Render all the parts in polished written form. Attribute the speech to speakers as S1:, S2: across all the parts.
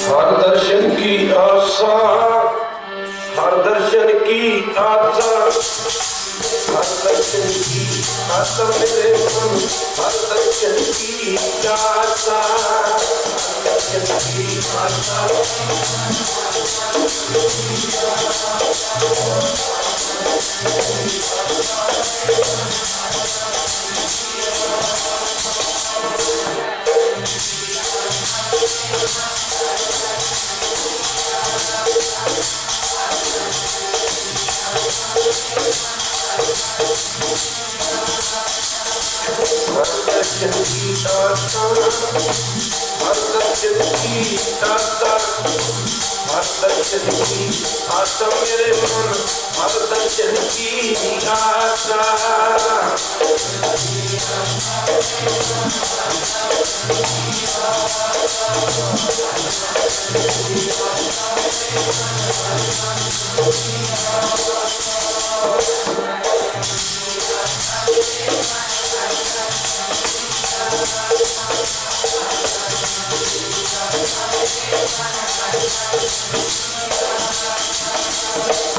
S1: हर दर्शन की आशा, हर दर्शन की आशा मेरे मन, हर दर्शन की आशा, दर्शन की आशा। हर दर्शन की आशा, हर दर्शन की आशा, हर दर्शन की आशा मेरे मन, हर दर्शन की आशा।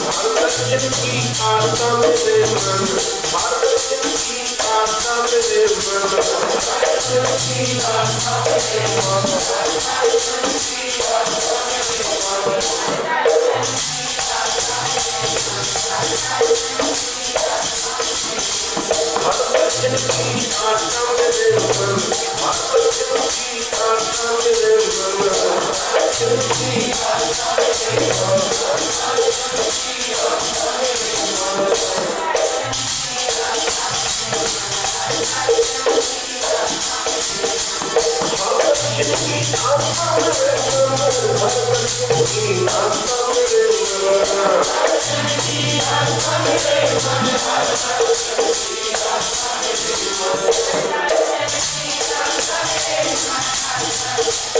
S1: हर दर्शन दर्शन की आशा मेरे मन, हर दर्शन की आशा मेरे मन, हर दर्शन की आशा मेरे मन, हर दर्शन की आशा मेरे मन, हर दर्शन की आशा मेरे मन, हर दर्शन की आशा मेरे मन, हर दर्शन की आशा मेरे मन, हर दर्शन की आशा मेरे मन, हर दर्शन की आशा मेरे मन,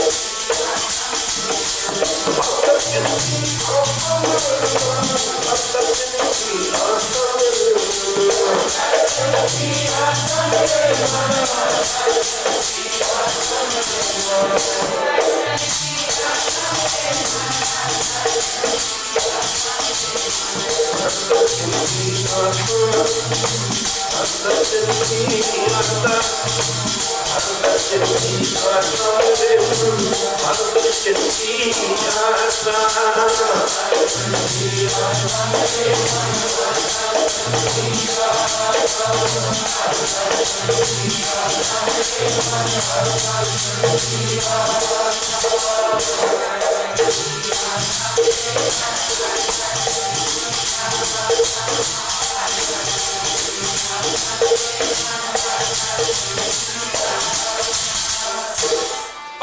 S1: हर दर्शन की आशा मेरे मन, हर दर्शन की आशा मेरे मन, हर दर्शन की आशा मेरे मन,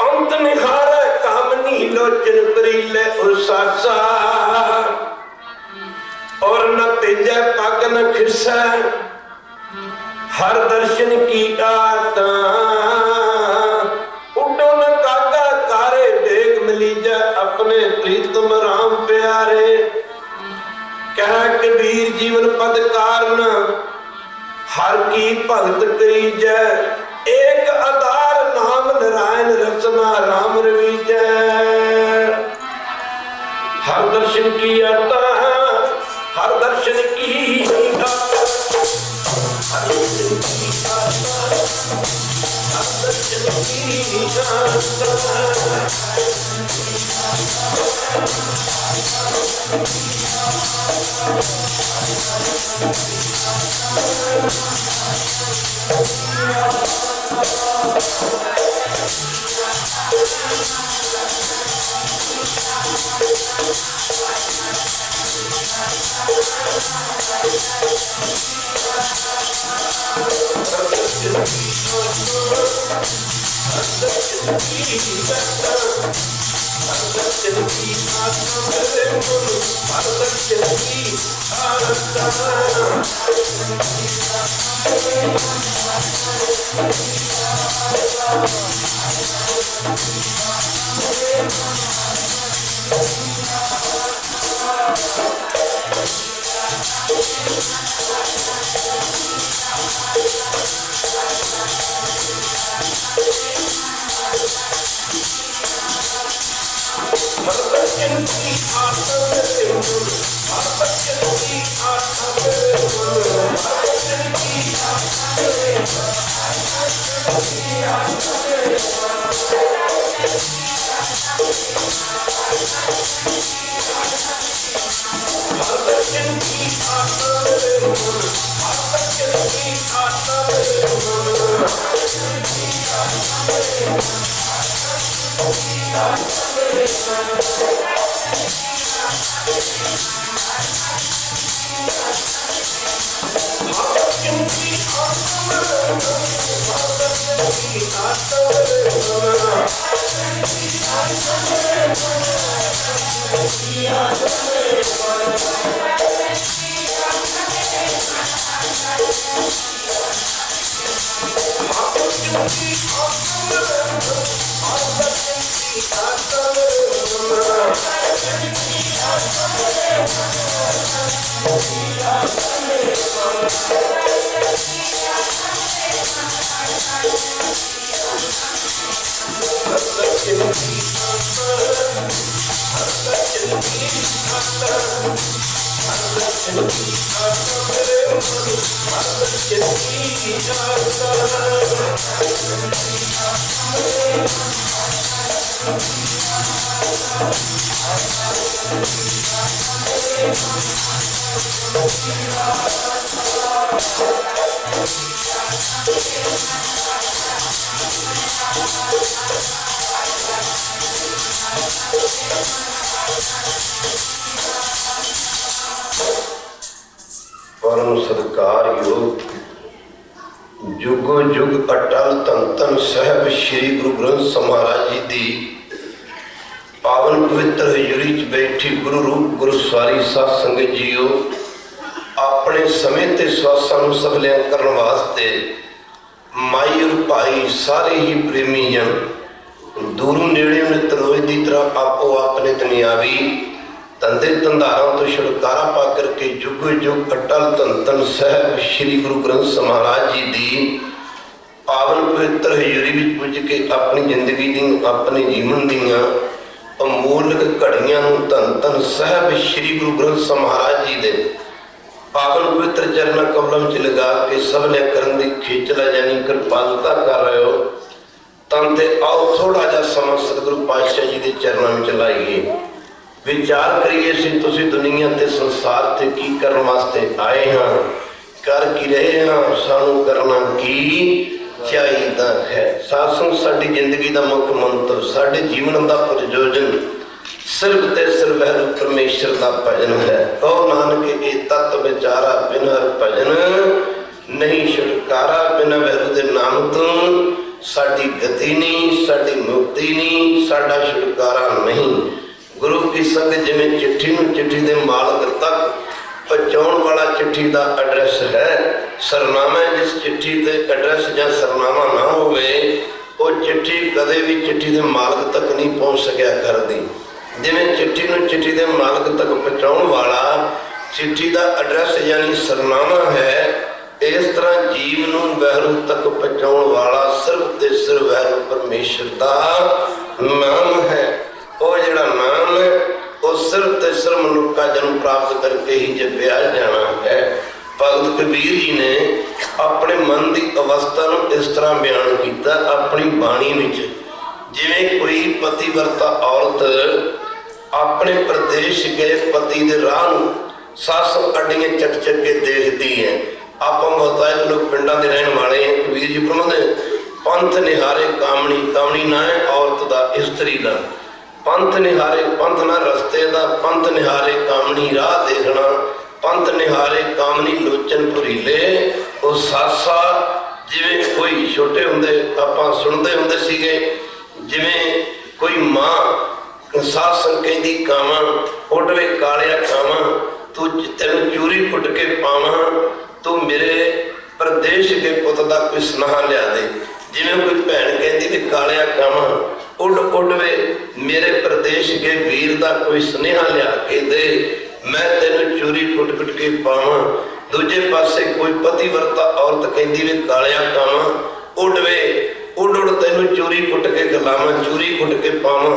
S1: अंत निहार कामनी लोचन बरीले उसासा, और न तेजा पग न खिसा, हर दर्शन की आता उडो न कागा कारे देख मिलीजा, अपने प्रीतम राम प्यारे, कह कबीर जीवन पद कारण, हर की भगत करी जय, एक आधार नाम नारायण रचना राम रवीजय, हर दर्शन की आता, हर दर्शन की आता, हर दर्शन की आता, हर दर्शन की इनकी आशा मेरे मन हर चिंती आशा परम सत्कार योग जुगो जुग अटल धन धन साहब श्री गुरु ग्रंथ ਸਾਹਿਬ महाराज जी दी पावन पवित्र हजूरी च बैठी गुरु रूप गुरु सवारी साध संगत जीओ अपने समय ते स्वासां नूं सफलियां करन वास्ते माई और भाई सारे ही प्रेमी जन दूरों नेड़े मित्र रोज की तरह आपो अपने दुनियावी धंधे धंधारों तो छुटकारा पा करके जुग जुग अटल धन धन साहब श्री गुरु ग्रंथ ਸਾਹਿਬ महाराज जी दी पावन पवित्र हजूरी में पुज के अपनी जिंदगी दी अपने जीवन दियां अमोलक घड़ियां धन धन साहब श्री गुरु ग्रंथ ਸਾਹਿਬ महाराज जी दे पावन पवित्र चरणा कमलों च लगा के सब ने करन दी खिचला यानी कृपालता कर रहे हो तन ते आओ थोड़ा जा समा सतगुरु पातशाह जी के चरणों में चलाइए विचार करिए सी तुसी दुनिया ते संसार ते की करन वास्ते आए हाँ कर की रहे हाँ सानू करना की चाहिदा है। सासंग साडी जिंदगी का मुख्य मंत्र साडे जीवन का प्रयोजन सिर्फ ते सिर्फ वैरू परमेश्वर का भजन है। कहो नानक ये तत्व विचारा बिना भजन नहीं छुटकारा बिना वैरू दे नाम तो साडी गति नहीं साडी मुक्ति नहीं साडा छुटकारा नहीं। गुरु की संगत जिवें चिट्ठी नूं चिट्ठी दे मालक तक पहुंचाउण वाला चिट्ठी का एड्रैस है सरनामा जिस चिट्ठी ते एड्रैस या सरनामा ना होवे वो चिट्ठी कदे भी चिट्ठी के मालक तक नहीं पहुंच सकिया करदी। जिवें चिट्ठी नूं चिट्ठी के मालक तक पहुंचाउण वाला चिट्ठी का एड्रैस यानी सरनामा है इस तरह जीव नूं वैरू तक पहुंचाउण वाला सिर्फ ते सिर्फ वैरू परमेश्वर का नाम है। वो जिहड़ा नाम है वो सिर्फ ते सिर्फ मनुष्य का जन्म प्राप्त करके ही जपया जाना है। भगत कबीर जी ने अपने मन की अवस्था नूं इस तरह बयान किया अपनी बाणी विच जिवें कोई पतिव्रता औरत अपने प्रदेश के पति के राह नूं सस अड्डियां चक चक के देखती है। आप बहुतायत लोग पिंडा के रहने वाले हैं। कबीर जी फरमाते पंथ निहारे कामनी कामनी ना है औरत का स्त्री का पंथ निहारे पंथ ना रस्ते का पंथ निहारे कामनी राह देखना पंथ निहारे कामनी लोचन भुरीले वो सासा जिवें कोई छोटे हुंदे आपां सुनते हुंदे सीगे जिवें कोई मां सास कहती कावां उडवे कालिया कावां तू तेन चूरी फुट के पावां तू मेरे प्रदेश के पुत का कोई सुनाहा लिया दे। जिवें कोई भैन कहती भी कालिया कावां उड उडवे मेरे प्रदेश के वीर का कोई सुनेहा लिया के दे मैं तेन चूरी फुट फुट के पावां। दूजे पासे कोई पतिव्रता औरत कहती भी कालिया कावां उडवे उड उड तेन चूरी फुट के गलावां चूरी फुट के पावां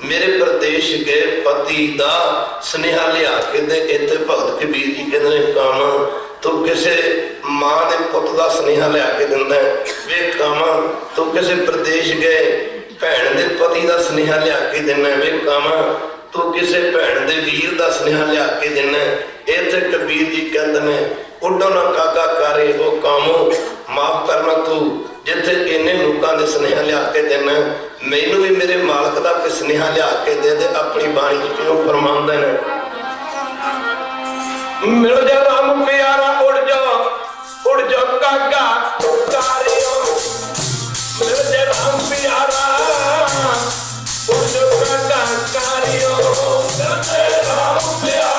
S1: मेरे प्रदेश के पति का सुनेहा लिया के दे। इत्थे भगत कबीर जी कहते हैं कावां तू किसी मां के पुत का सुनेहा लिया के दिंदा वे कावां तू किसी प्रदेश गए भैन के पति का सुनेहा लिया के देना वे कावां तू किसी भैन के वीर का सुनेहा लिया के देना। इत्थे कबीर जी कहते हैं उडो ना काका करे वो कामो माफ करना तू जिथे इन्ने लोगों के सुनेहा लिया के देना मैनू भी मेरे मालक का कोई सुनेहा लिया के दे अपनी बाणी च क्यों फरमांदे ने मिल जा राम प्यारा उड़ जा काका कारियो मिल जा राम प्यारा उड़ जा काका कारियो मिल जा राम प्यारा राम प्यारा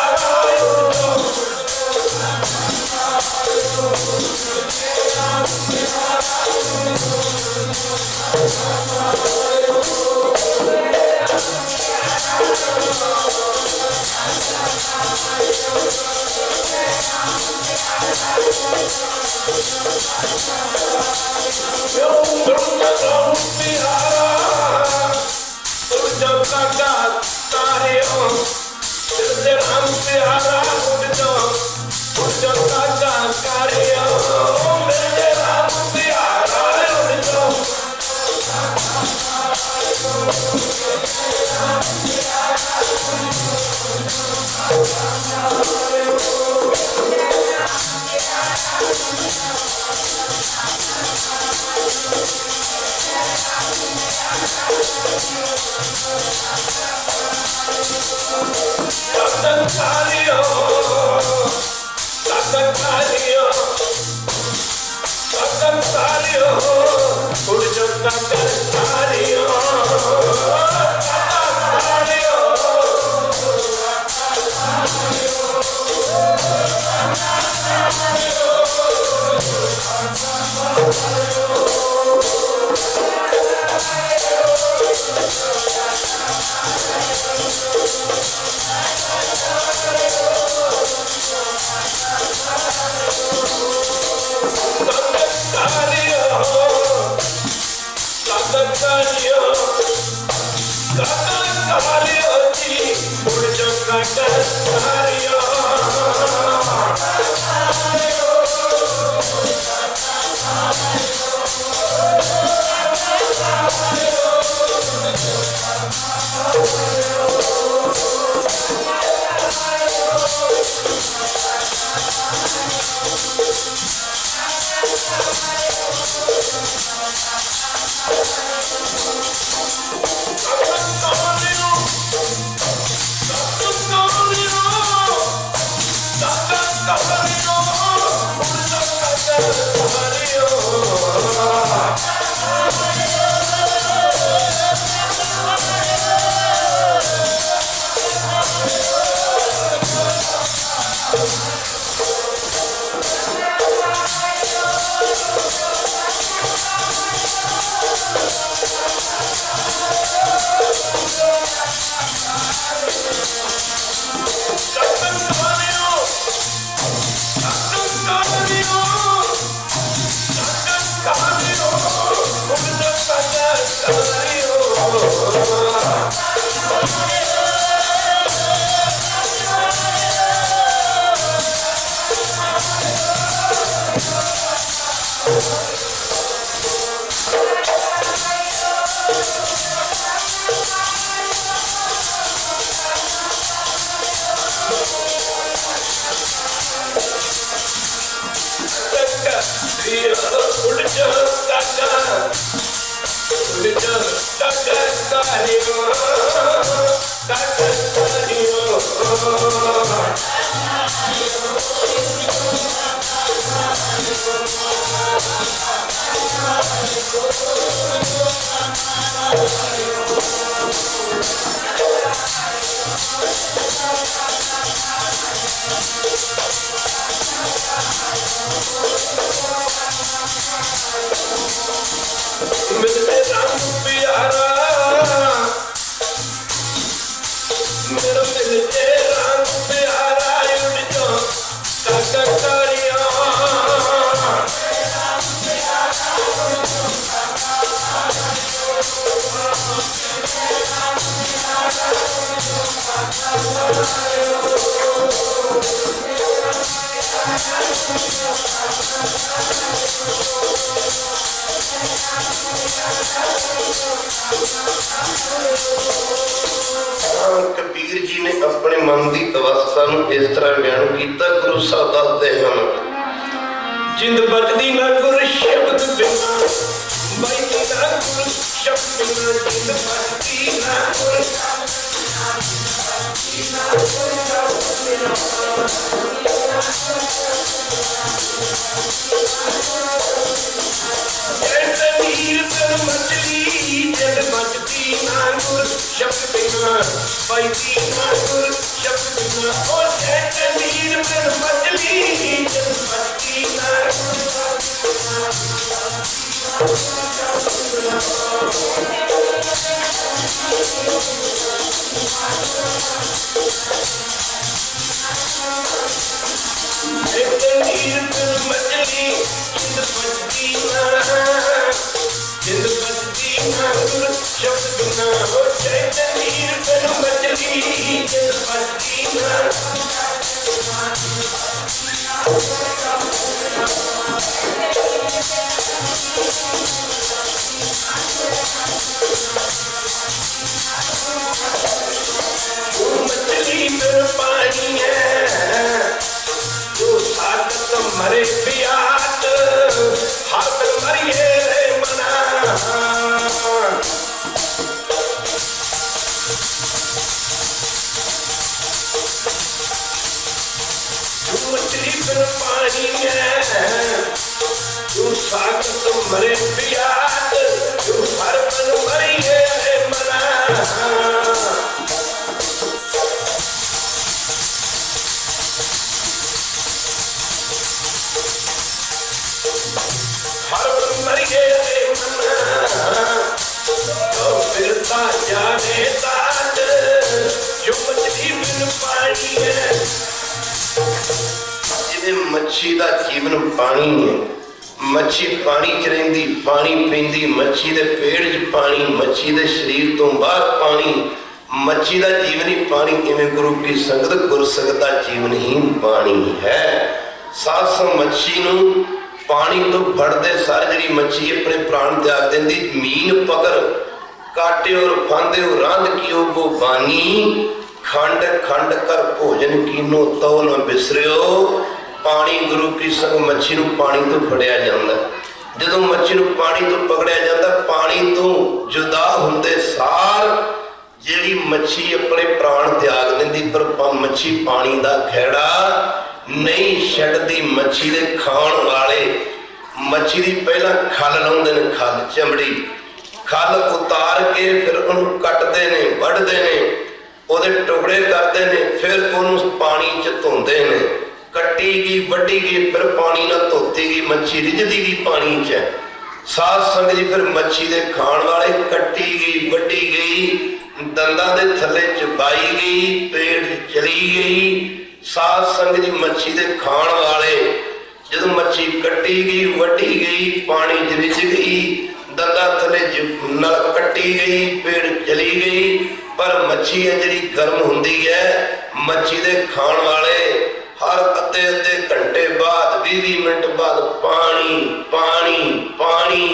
S1: कबीर जी ने अपने मन की अवस्था इस तरह बयान किया। गुरु साहब दसते हैं, जिंद बचती ना गुर शब्द बिना, बचती ना गुर शब्द बिना, जिंद बचती ना गुर जैसे नीर पर मछली, जिंद बचती ना गुर शब्द बिना, बचती ना गुर शब्द बिना। ओ जैसे नीर पर मछली, जिंद बचती ना तू मछली बिन पानी है, तू सागत मरे प्याद, तू हर मन मरी है मना। हर मन मरी है मना, तो फिरता जाने ताज, जो मछली बिन पानी है। जिवें मच्छी का जीवन पानी है, मच्छी पानी च रहिंदी, पानी पींदी, मच्छी दे पेट च पानी, मच्छी दे शरीर तो बाहर पानी, मच्छी का जीवन ही पानी। इवें गुरु की संगत गुरसिख दा जीवन ही पानी है। साध संग मच्छी नूं पानी तो फड़दे सार जिहड़ी मच्छी अपने प्राण त्याग देंदी। मीन पकड़ काटे और फांदे रांध कियो गो बानी, खंड खंड कर भोजन कीनो तो न बिसरियो। पानी गुरु की संग मच्छी नूं पानी तो फड़िया जांदा। जदों मच्छी नूं पानी तो पकड़िया जांदा, पानी तो जुदा हुंदे सार जिहड़ी मच्छी अपने प्राण त्याग दिंदी, पर मच्छी पानी दा खैड़ा नहीं छड्डदी। मच्छी दे खाण वाले मच्छी दी पहला खल लाउंदे ने, खल चमड़ी, खल उतार के फिर उन्हें कटते ने, वढ़ते ने, ਉਹਦੇ टुकड़े करते ने, फिर ਉਹਨੂੰ पानी च धोंदे ने। कट्टी गई वड्डी गई, फिर पानी ना धोती गई, मच्छी रिझदी गई पानी च। साध संगत जी फिर मच्छी दे खाण वाले कट्टी गई वड्डी गई, दंदां दे थल्ले चबाई गई, पेट चली गई। साध संगत जी मच्छी दे खाण वाले जदों मच्छी कट्टी गई वड्डी गई, पानी च रिझ गई, दंदां थल्ले नल कट्टी गई, पेट चली गई, पर मच्छी है जिहड़ी गर्म हुंदी है। मच्छी दे खाण वाले हर अद्धे अद्धे घंटे बाद 20 मिनट बाद पानी पानी पानी।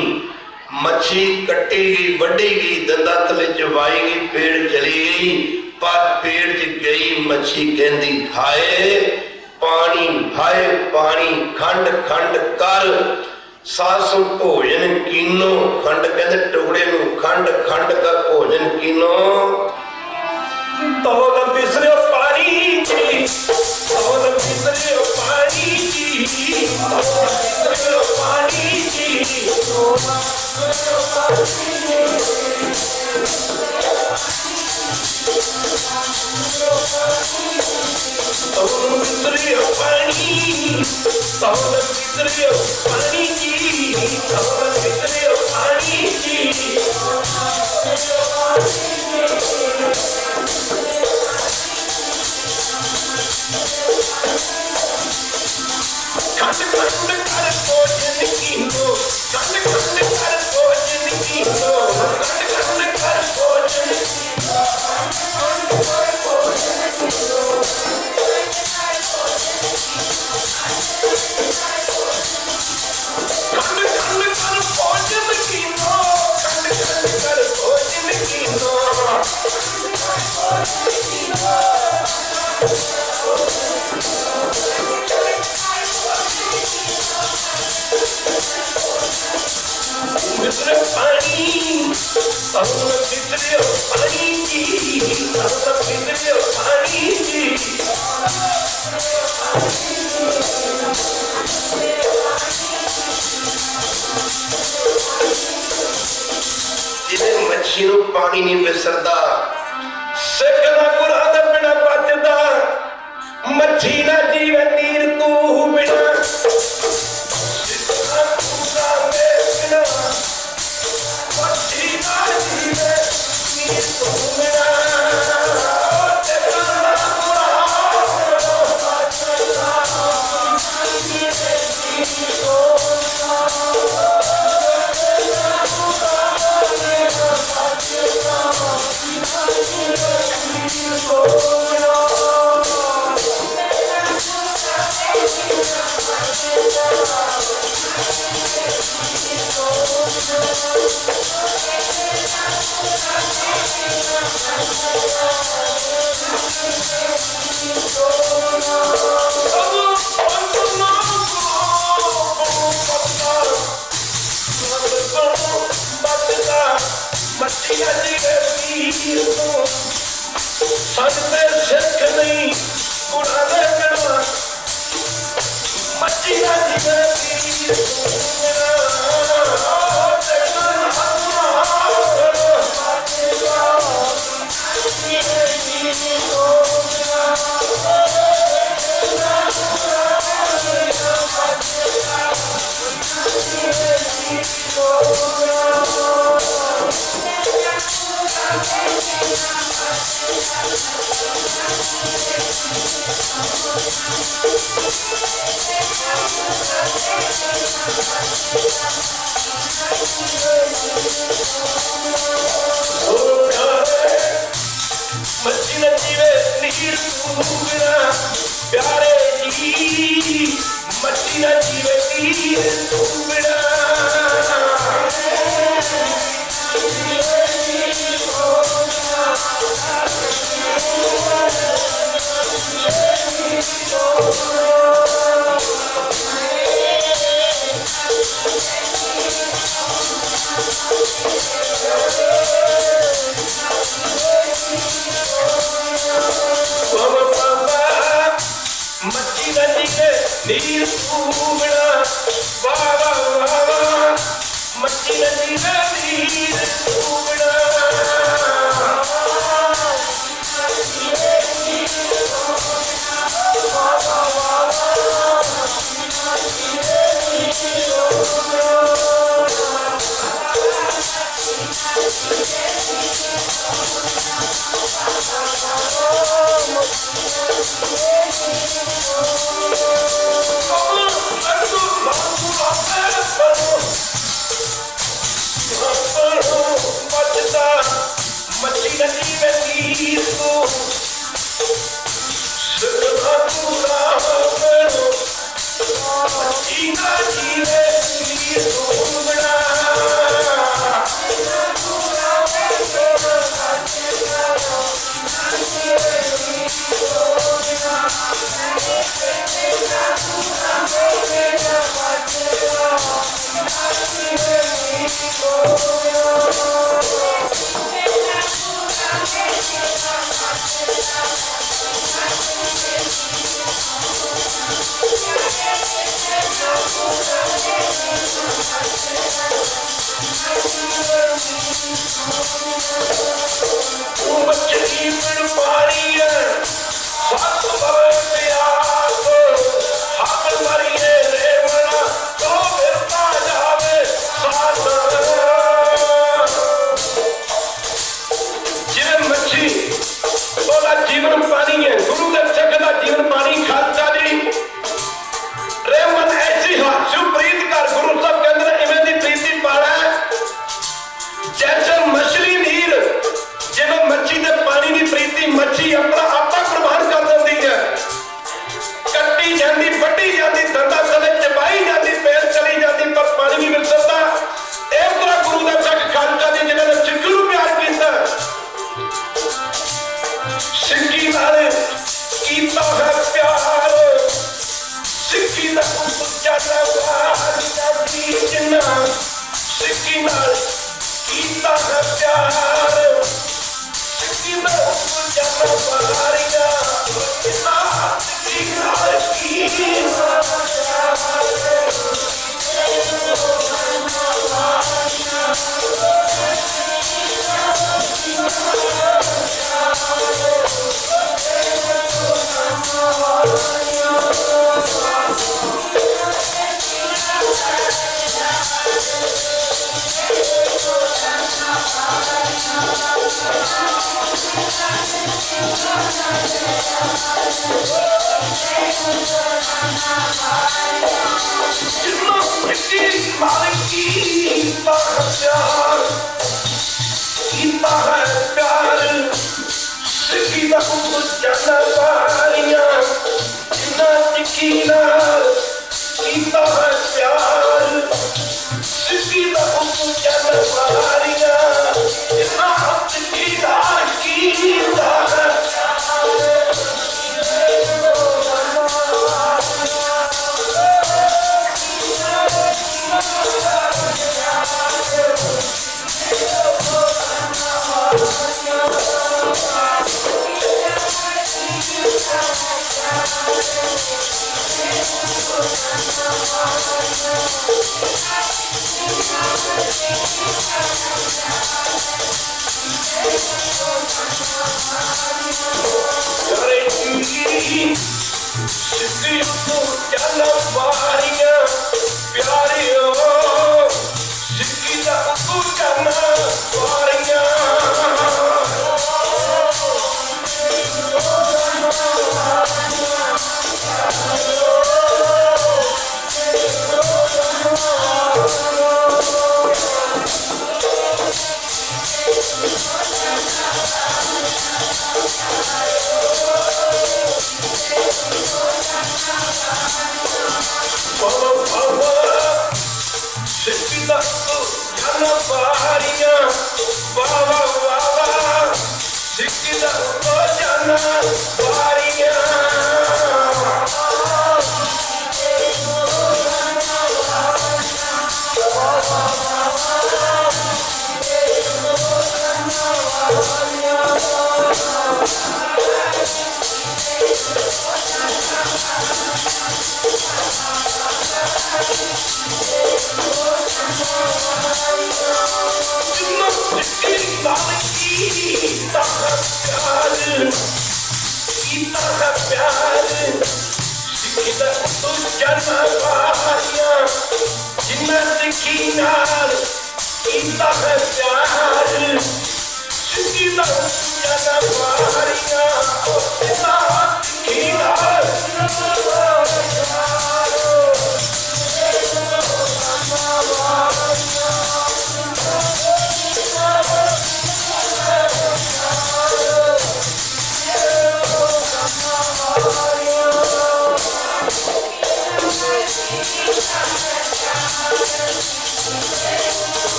S1: मच्छी कट्टी गई वड्डी गई, दंदा थले चबाई गई, पेड़ चली गई, पर पेड़ च गई मच्छी कहंदी हाय पानी हाय पानी, खंड खंड कर सासु भोजन कीनो। खंड कहते टुकड़े नूं, खंड खंड कर भोजन कीनो। तो न बिसरियो पानी जी, तो न बिसरियो पानी जी, तो न बिसरियो पानी जी, तो न बिसरियो पानी जी। तो न बिसरियो पानी, तो न बिसरियो पानी जी, तो न बिसरियो पानी जी। खंड खंड कर भोजन कीनो, खंड खंड कर भोजन कीनो, खंड खंड कर भोजन कीनो, खंड खंड कर भोजन कीनो, खंड खंड कर भोजन कीनो, खंड खंड कर भोजन कीनो। पानी तो बिसरियो पानी जी, तो बिसरियो पानी जी। जिन्हें मच्छी नूं पानी नहीं बिसरदा, सिख दा गुरां दे बिना बचदा, मच्छी ना जीवे नीर तू बिना, सिख दा गुरां दे बिना मच्छी ना जीवे नीर तू बिना। संगते सिख नहीं मच्छी न जीवे नीर सूगना प्यारे जी, मच्छी न जीवे नीर सूगना। मच्छी न जीवे नीर सूगना, वाह वाह वाह वाह, मच्छी न जीवे नीर सूगना। मच्छी न जीवे नीर सूगना, मच्छी न जीवे नीर सूगना। मछली में पानी है, सात भवे प्यास, हाथ मरिए रेवड़ा तो फिरता जावे साथ। जिवे मच्छी बोला जीवन पानी है, गुरु ने चखदा जीवन पानी खालसा जी रे मन ऐसी हाथ प्रीत कर, गुरु सब के अंदर इवें दी प्रीति पाड़ा जैसे मछली नीर, जिवें मच्छी ते पानी दी प्रीति, मच्छी अपना आपा कुर्बान कर देती है, कट्टी जाती वड्डी जाती दंदा थले चबाई जाती पैर चली जाती पर पानी नहीं मिल सकता। एक तरह गुरु का चक खालसा जी जिन्होंने सिक्की नूं प्यार किया, सिक्की नाल कीता है प्यार, सिक्की दा उजाला वारिया दी जिन्ना, सिक्की नाल कीता है प्यार, सिक्की दा उजाला वारिया जिन्ना, सिक्की नाल कीता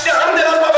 S1: ध्यान देना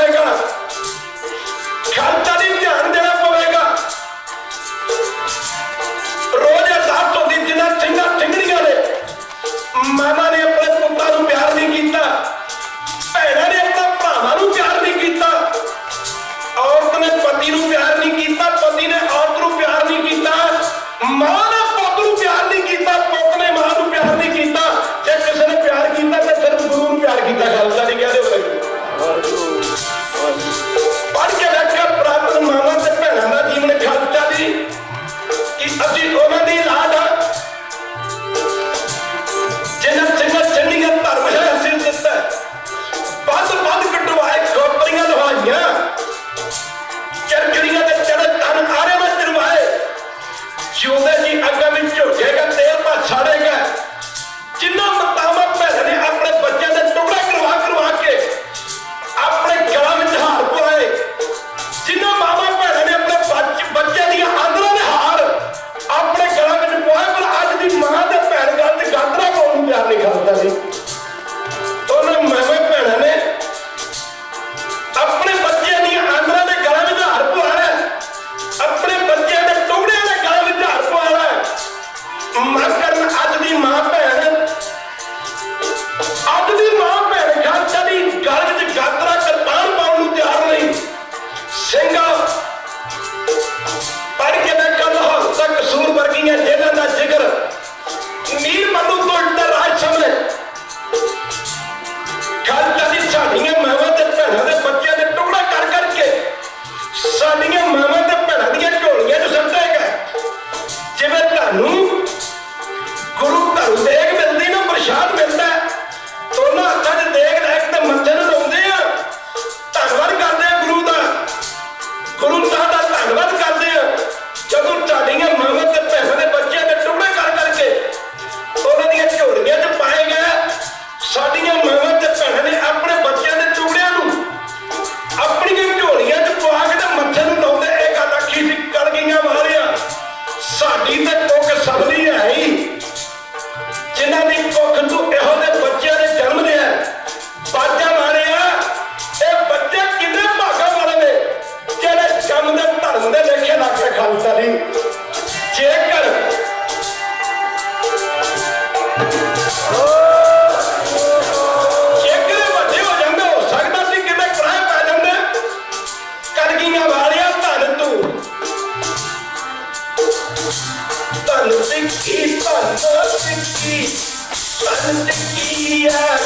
S1: टिकी है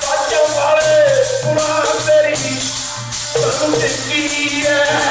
S1: बाजा वाले पुरा तेरी सन टिकी है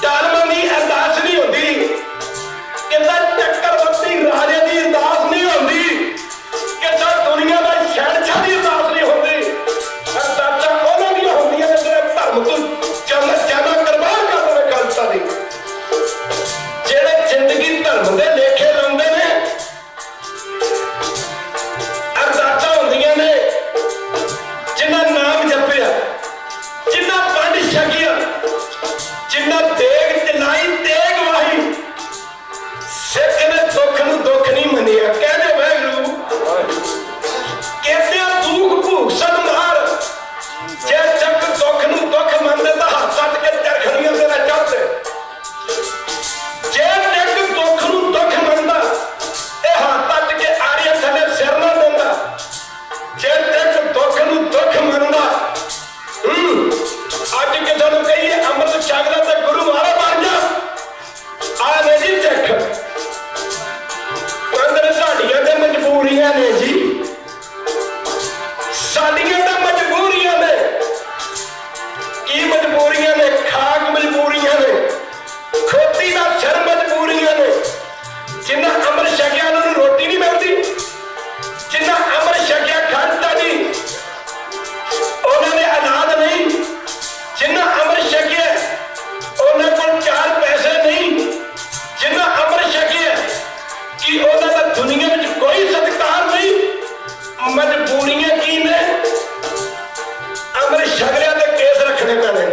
S2: डालमा
S1: दुख मनदा अज किसी को कहिए अमृत छक ला तो गुरु महाराज बन जा आ ने जी चख अंदर साडियां ते मजबूरियां ने जी साडियां ते मजबूरियां ने की मजबूरियां ने खाक मजबूरियां ने खोती का सिर मजबूरियां ने जिन्ना अमृत छकिया उन्होंने रोटी नहीं मिलती जिन्ना अमृत छकिया खाता जी उन्होंने अनाज नहीं जिन्ना अमृत छकिया उन्होंने को चार पैसे नहीं जिन्ना अमृत छकिया कि उन्होंने दुनिया में कोई सत्कार नहीं मजबूरियां की ने अमृत छक लिया तो केस रखने पैने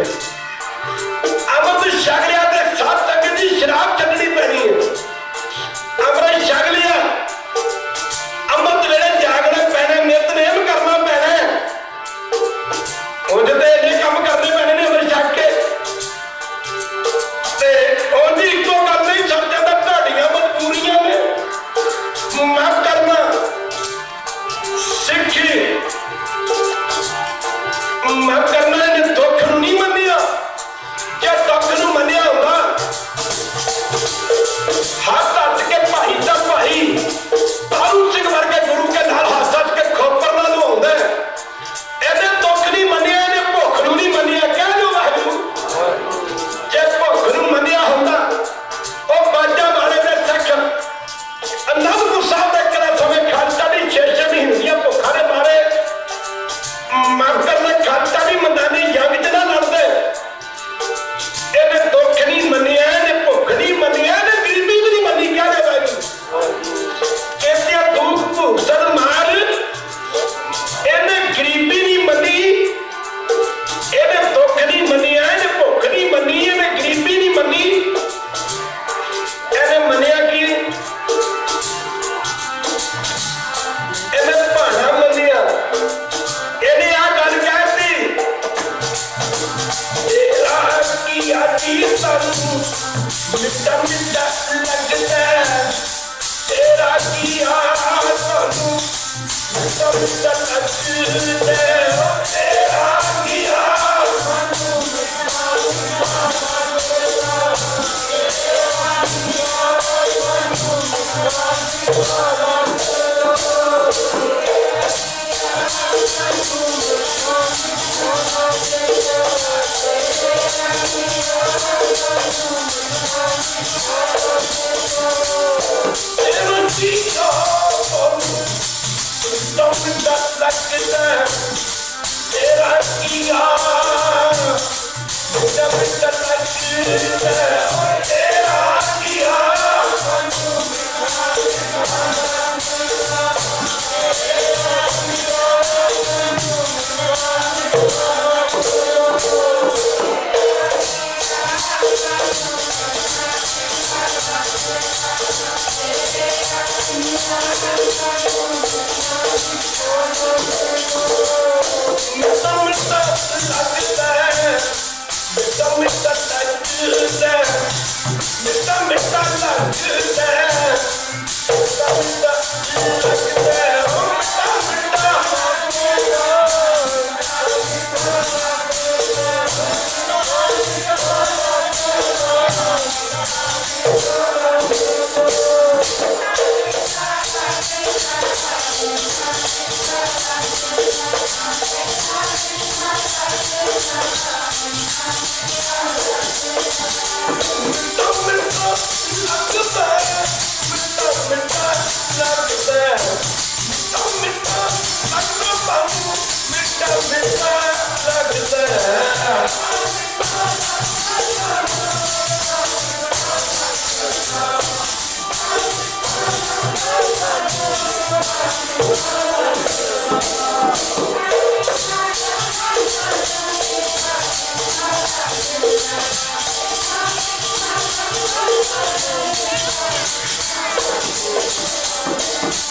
S1: अमृत छक लिया तो सात तक की शराब छकनी पैनी है अमृत छक लिया अमृत वेले जागना पैना नितनेम करना पैना उन्हें तो इन्ने काम करने पैने ने अमृत छक के उन्हें इको गल नहीं सब जाता तुहाडियां मजबूरियां ने माफ करना सिक्खी माफ करना इन्हें दुख नूं नहीं मन्निया जे दुख नूं मन्निया होंदा हाथ हथ के भाई का भाई तारू सिंह वर्गे गुरु के नाल हाथ हथ के खोपर नाल लुआउंदा इहने दुख नहीं मन्निया इहने भुख नूं नहीं मन्निया कह लो वाहिगुरू जे भुख नूं मन्निया होंदा ਉਹ ਬਾਜਾਂ ਵਾਲੇ ਦੇ ਸਿੱਖ ਅਨੰਦਪੁਰ ਸਾਹਿਬ ਦੇ ਕਿਹੜਾ ਸਮੇਂ ਖਾਲਸਾ ਦੀ 6-6 ਮਹੀਨੇ ਦੀਆਂ ਭੁੱਖਾਂ ਦੇ ਮਾਰੇ ਮਾਫ ਕਰਨਾ ਖਾਲਸਾ ਦੀ ਮੈਦਾਨੀ ਜੰਗ 'ਚ ਨਾ ਲੜਦੇ ਇਹਨੇ ਦੁੱਖ ਨਹੀਂ ਮੰਨਿਆ ਇਹਨੇ ਭੁੱਖ ਨਹੀਂ ਮੰਨਿਆ ਇਹਨੇ ਗਰੀਬੀ ਵੀ ਨਹੀਂ ਮੰਨੀ ਕਿਹਾ ਜਾਵੇਗੀ ਕਿਤੇ ਦੁੱਖ ਭੁੱਖ ਸਦ ਮਾਰ ਇਹਨੇ ਗਰੀਬੀ ਨਹੀਂ ਮੰਨੀ ਇਹਨੇ ਦੁੱਖ ਨਹੀਂ ਮੰਨਿਆ ਇਹਨੇ ਭੁੱਖ ਨਹੀਂ ਮੰਨੀ ਇਹਨੇ ਗਰੀਬੀ ਨਹੀਂ ਮੰਨੀ ਇਹਨੇ ਮੰਨਿਆ ਕਿ ਇਹਨੇ ਭਾਣਾ ਮੰਨਿਆ ਇਹਨੇ ਆ ਗੱਲ ਕਹਿਤੀ ਤੇਰਾ ਕੀ ਆਜੀ ਸਾਨੂੰ ਮਿੱਟਾ ਮਿੱਟਾ ਲੱਗਦਾ ਤੇਰਾ ਕੀ ਆ ਸਾਨੂੰ ਮਿੱਟਾ ਮਿੱਟਾ ਲੱਗਦਾ ਤੇਰਾ ਕੀ ਆ ਸਾਨੂੰ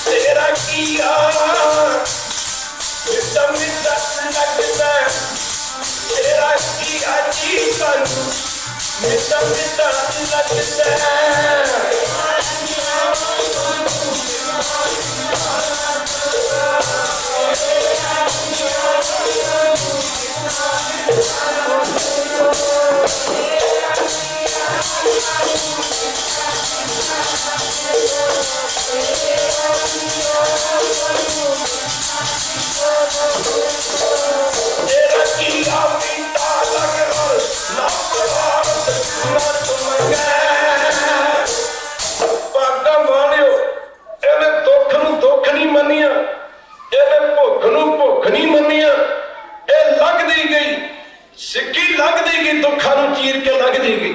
S1: तेरा किया मिट्टा मिट्टा लगता तेरा किया जीवन मिट्टा मिट्टा लगता भुख नहीं मनिया, ये लगती गई सिक्की, लगती गई दुखा नूं चीर के लगती गई,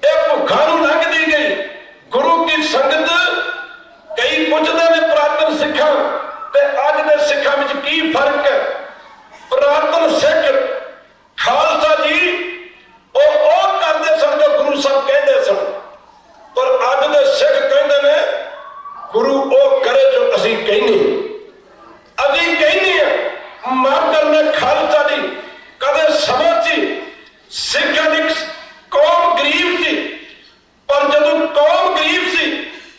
S1: ये भुखा नूं लगती गई। गुरु की संगत कई पुछदे ने पुरातन सिखां ते अज दे सिखां विच की फर्क है। पुरातन सिख खालसा जी वो करते सन जो गुरु साहब कहते सन, पर अज दे सिख कहते ने गुरु वो करे जो असीं कहने, असीं कहने हैं। माफ करना खालसा जी कदे समझ सी सिखां दी कौम गरीब सी, पर जदों कौम गरीब सी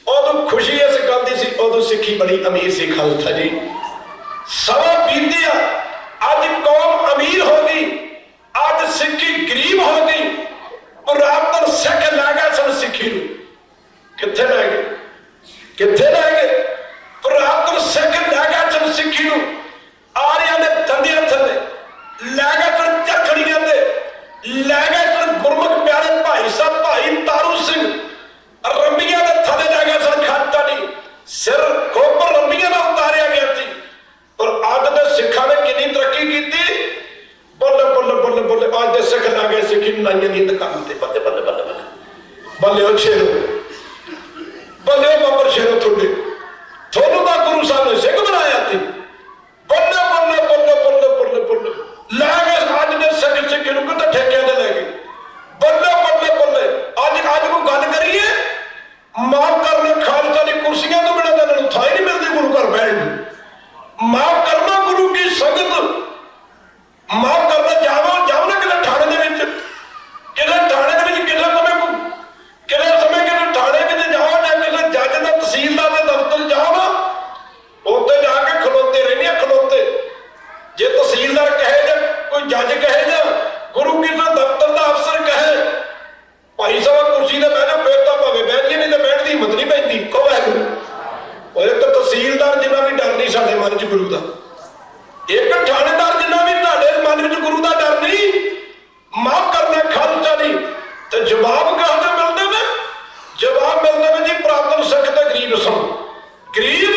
S1: उदों खुशी इस गल दी सी, उदों सिक्खी बड़ी अमीर सी। खालसा जी समा बीतिया, अज कौम अमीर हो गई, अज सिक्खी गरीब हो गई। पुरातन सिख लै गए सन सिक्खी नूं, कित्थे लै गए, कित्थे लै गए? पुरातन सिख लै गए सन सिक्खी नूं आरियां दे दंदियां थल्ले, लै गए सन झखड़ियां दे, लै गए सन गुरमुख प्यारे भाई साहब भाई तारू सिंह रंबियां दे थल्ले लै गए सन। खालसा जी सिर खोपर रंबियां दा उतारिया गया सी। और अज दे सिखां ने कितनी तरक्की की, बल्ले बल्ले बल्ले बल्ले अज दे सिख लै गए सिक्खी नाइयां दी दुकान ते, बल्ले बल्ले बल्ले बल्ले बल्ले ओ शेरो, बल्ले बब्बर शेरो, थोनू तो गुरु साहब ने सिख बनाया थी। बल्ले बल्ले बल्ले बल्ले बल्ले बल्ले लै गए अज दे सिख सिक्खी नूं किते ठेकिਆਂ ते लै गए। बल्ले बल्ले बल्ले अज अज कोई गल करिए, माफ करना खालसा दी कुर्सियां तो बिना तो थां ही नहीं मिलती गुरु घर बैठने। माफ करना गुरु की संगत, माफ करना जाओ जाओ ना किसी थाने दे विच, किसी थाने दे विच किसी समय किसी समय किसी थाने में जाओ या किसी जज का तहसीलदार के दफ्तर जाओ ना, उत्ते जाके खलोते रहने खलोते। जे तहसीलदार कहे या कोई जज कहे या गुरु किसी दफ्तर का अफसर कहे भाई साहब कुर्सी ते बह जाओ, फिर तो भावे बह जाइए, नहीं तो बैठने की हिम्मत नहीं पैंदी। कहो वाहिगुरू, और एक तहसीलदार जिन्ना भी डर नहीं साडे मन च गुरु का, एक थानेदार जिन्ना भी तुहाडे मन विच गुरु का डर नहीं। माफ करना खालसा जी ते जवाब कहाँ मिलते हैं? जवाब मिलते हैं जी पुरातन सिख ते गरीब सन, गरीब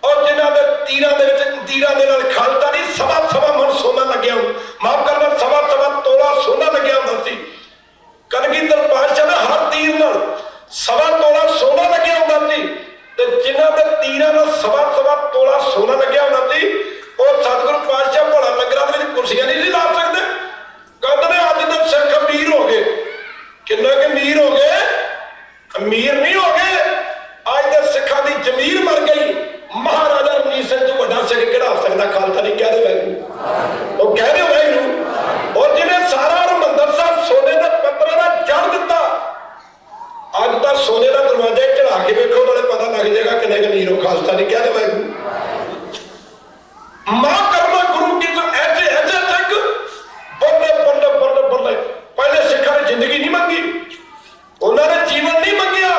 S1: और जिन्हां दे तीरां दे नाल खालसा जी सवा सवा मन सोना लग्या, माफ करना सवा सवा तोला सोना लग्या हुंदा सी। कलगीधर पातशाह दे हर तीर नाल सवा तोला सोना लग्या हुंदा सी, ते जिन्हां दे तीरां नाल सवा सवा तोला सोना लग्या हुंदा सी, और सतगुरु पातशाह भोला लंगरां दे विच कुर्सियां नहीं ला सकदे। कहंदे ने अज दे सिख अमीर हो गए, किन्ना कि अमीर हो गए, अमीर नहीं हो गए। अज दे सिखां दी जमीर मर गई। महाराजा रणजीत सिंह तो वड्डा सिख किहड़ा हो सकदा? खालसा नहीं कह दे वाहिगुरू, वो कह दे वाहिगुरू। और जिन्हें सारा हरमंदर साहब सोने के पत्थरां नाल जड़ दिता, अज तां सोने का दरवाजा चढ़ा के वेखो, नाले पता लग जाएगा किन्ने अमीर हो। खालसा नहीं कह दे वाहिगुरू। माफ करना गुरु की तो ऐसे ऐसे सिख, बल्ले बल्ले बल्ले बल्ले। पहले सिखां ने जिंदगी नहीं मंगी, उन्होंने जीवन नहीं मंगिया,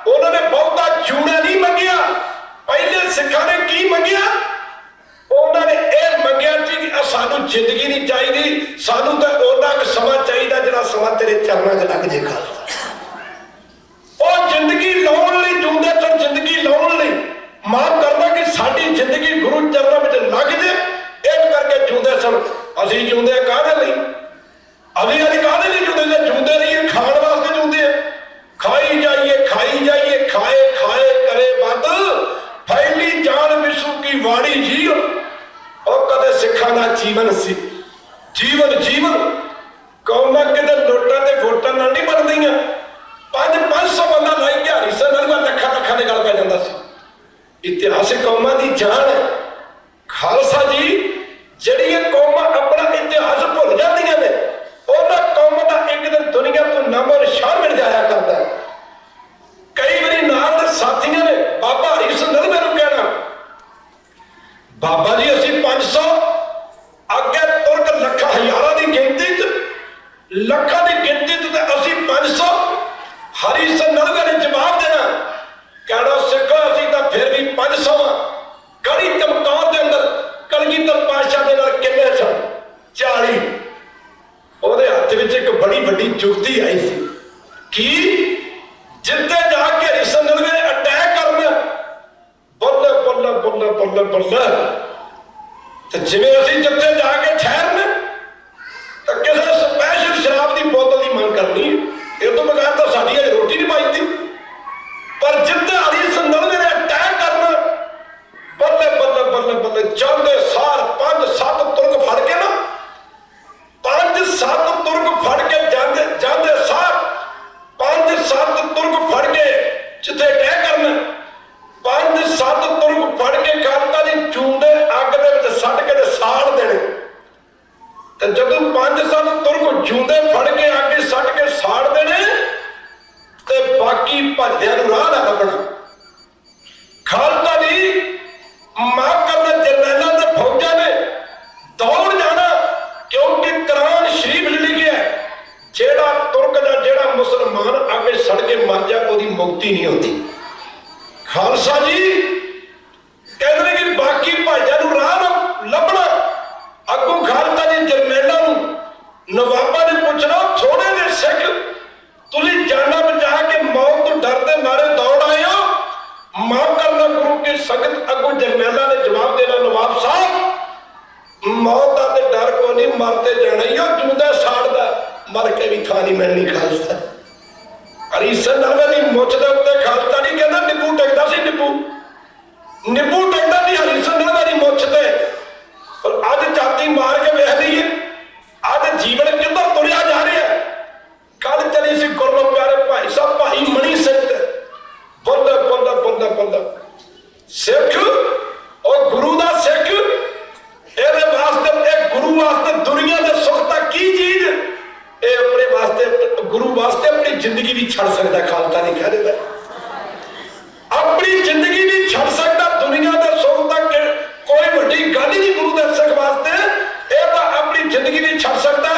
S1: उन्होंने बहुता जूना नहीं मंगिया। पहले सिखां ने की मंगिया? उन्होंने यह मंगिया कि सानू जिंदगी नहीं चाहिए, सानू तो उन्ना क समा चाहिए जिहड़ा समा तेरे चरणों च लग जे। खालसा और जिंदगी लाउण लई जूंदे सन, जिंदगी लाउण लई। माफ करना कि साडी जिंदगी गुरु चरणों में लग जे, इस करके जूंदे सन। असीं जूंदे काहदे लई? अभी अभी काहदे नहीं जूंदे? जे जूंदे रहिए खाण वास्ते जूंदे आ, खाई जाइए खाए खाए करे बद, फैली जान विशु की वाणी जी। और कदे सिखां दा जीवन सी, जीवन जीवन कौमां किते नोटां ते वोटां नाल नहीं बनदियां। 500 बंदा लाई दिहाड़ी से नलवा लखा लखा दे गल पै जांदा सी। इतिहासिक कौमां दी जान है खालसा जी। जिहड़ियां कौमां अपना इतिहास भुल जांदियां ने, उन्हां कौमां दा एक दिन दुनिया तो नामो निशान मिट जाया करदा। कई बारी नाल दे साथियां ने बाबा हरी सिंह नलवे नूं कहना, बाबा जी असीं 500 अगे तुर के लखा हज़ारां दी गिनती च, लखा की गिनती च असीं 500। हरी सिंह नलवे ने जवाब देना, कहना सिखो असीं तां फिर भी 500 कड़ी चमकौर के अंदर कलगीधर जिवें असीं जिथे जाके ठहरन तो किसी स्पैशल शराब की बोतल की मंग करनी, ये तो बगैर तो साडी अजे रोटी नहीं पाई। पर जिथे हरी संदल ने तय करना, बल्ले बल्ले बल्ले बल्ले चलते सार 5-7 तुर्क फड़ के ना, 5-7 तुर्क फड़ के जाते जाते सार 5-7 तुर्क फड़ के जिथे तय करना, 5-7 तुर्क फड़ के खालता दी चूंदे अग दे सट के साड़ देने। तो जदों 5-7 तुर्क जूंदे फड़ के अग सट के साड़ देने ते बाकी भजदियां नूं राह ना लभना। खालता दी माफ करना जरनैलां ते फौजां ने दौड़ जाना, क्योंकि कुरान शरीफ लिखिया जेड़ा तुर्क दा जेड़ा मुसलमान आगे सड़ के मर जा ओदी मुक्ति नहीं होती। खालसा जी कहते कि बाकी भाइयों नूं राह ना लभना। अगों खालसा जी जरनैलां नूं नवाबां ने पूछना, थोड़े जे सिख तुसीं जाना बचा के मौत तो डरते मारे दौड़ आए हो, माफ करना गुरु की संगत। अगों जरनैलां ने जवाब देना, नवाब साहब मौत का तो डर को नहीं, मरते जाना ही हो, जूंदा साड़दा मर के भी थां नहीं मिलनी। खालसा हरीसन नावे दी मुछ दे उत्ते खालसा नहीं कहना निब्बू टिकदा सी, निब्बू टिकदा सी हरीसन नावे दी मुछ ते। पर अज छाती मार के वेख लईए अज जीवन किधर तुरिया जा रहा है। कल चली सी गुरमत प्यारे भाई साहब भाई मनी सिंह ते, बल्ले बल्ले बल्ले बल्ले सिख और गुरु दा सिख, ਇਹਦੇ वास्ते एक गुरु वास्ते दुनिया के सुख तक की चीज ये अपने वास्ते गुरु वास्ते अपनी जिंदगी भी छड़ सकता। खालसा नहीं कह देता अपनी जिंदगी भी छड़ सकता, दुनिया के सुख तक कोई बड़ी गल ही नहीं गुरु के सिख वास्ते, ये तो अपनी जिंदगी भी छड़ सकता।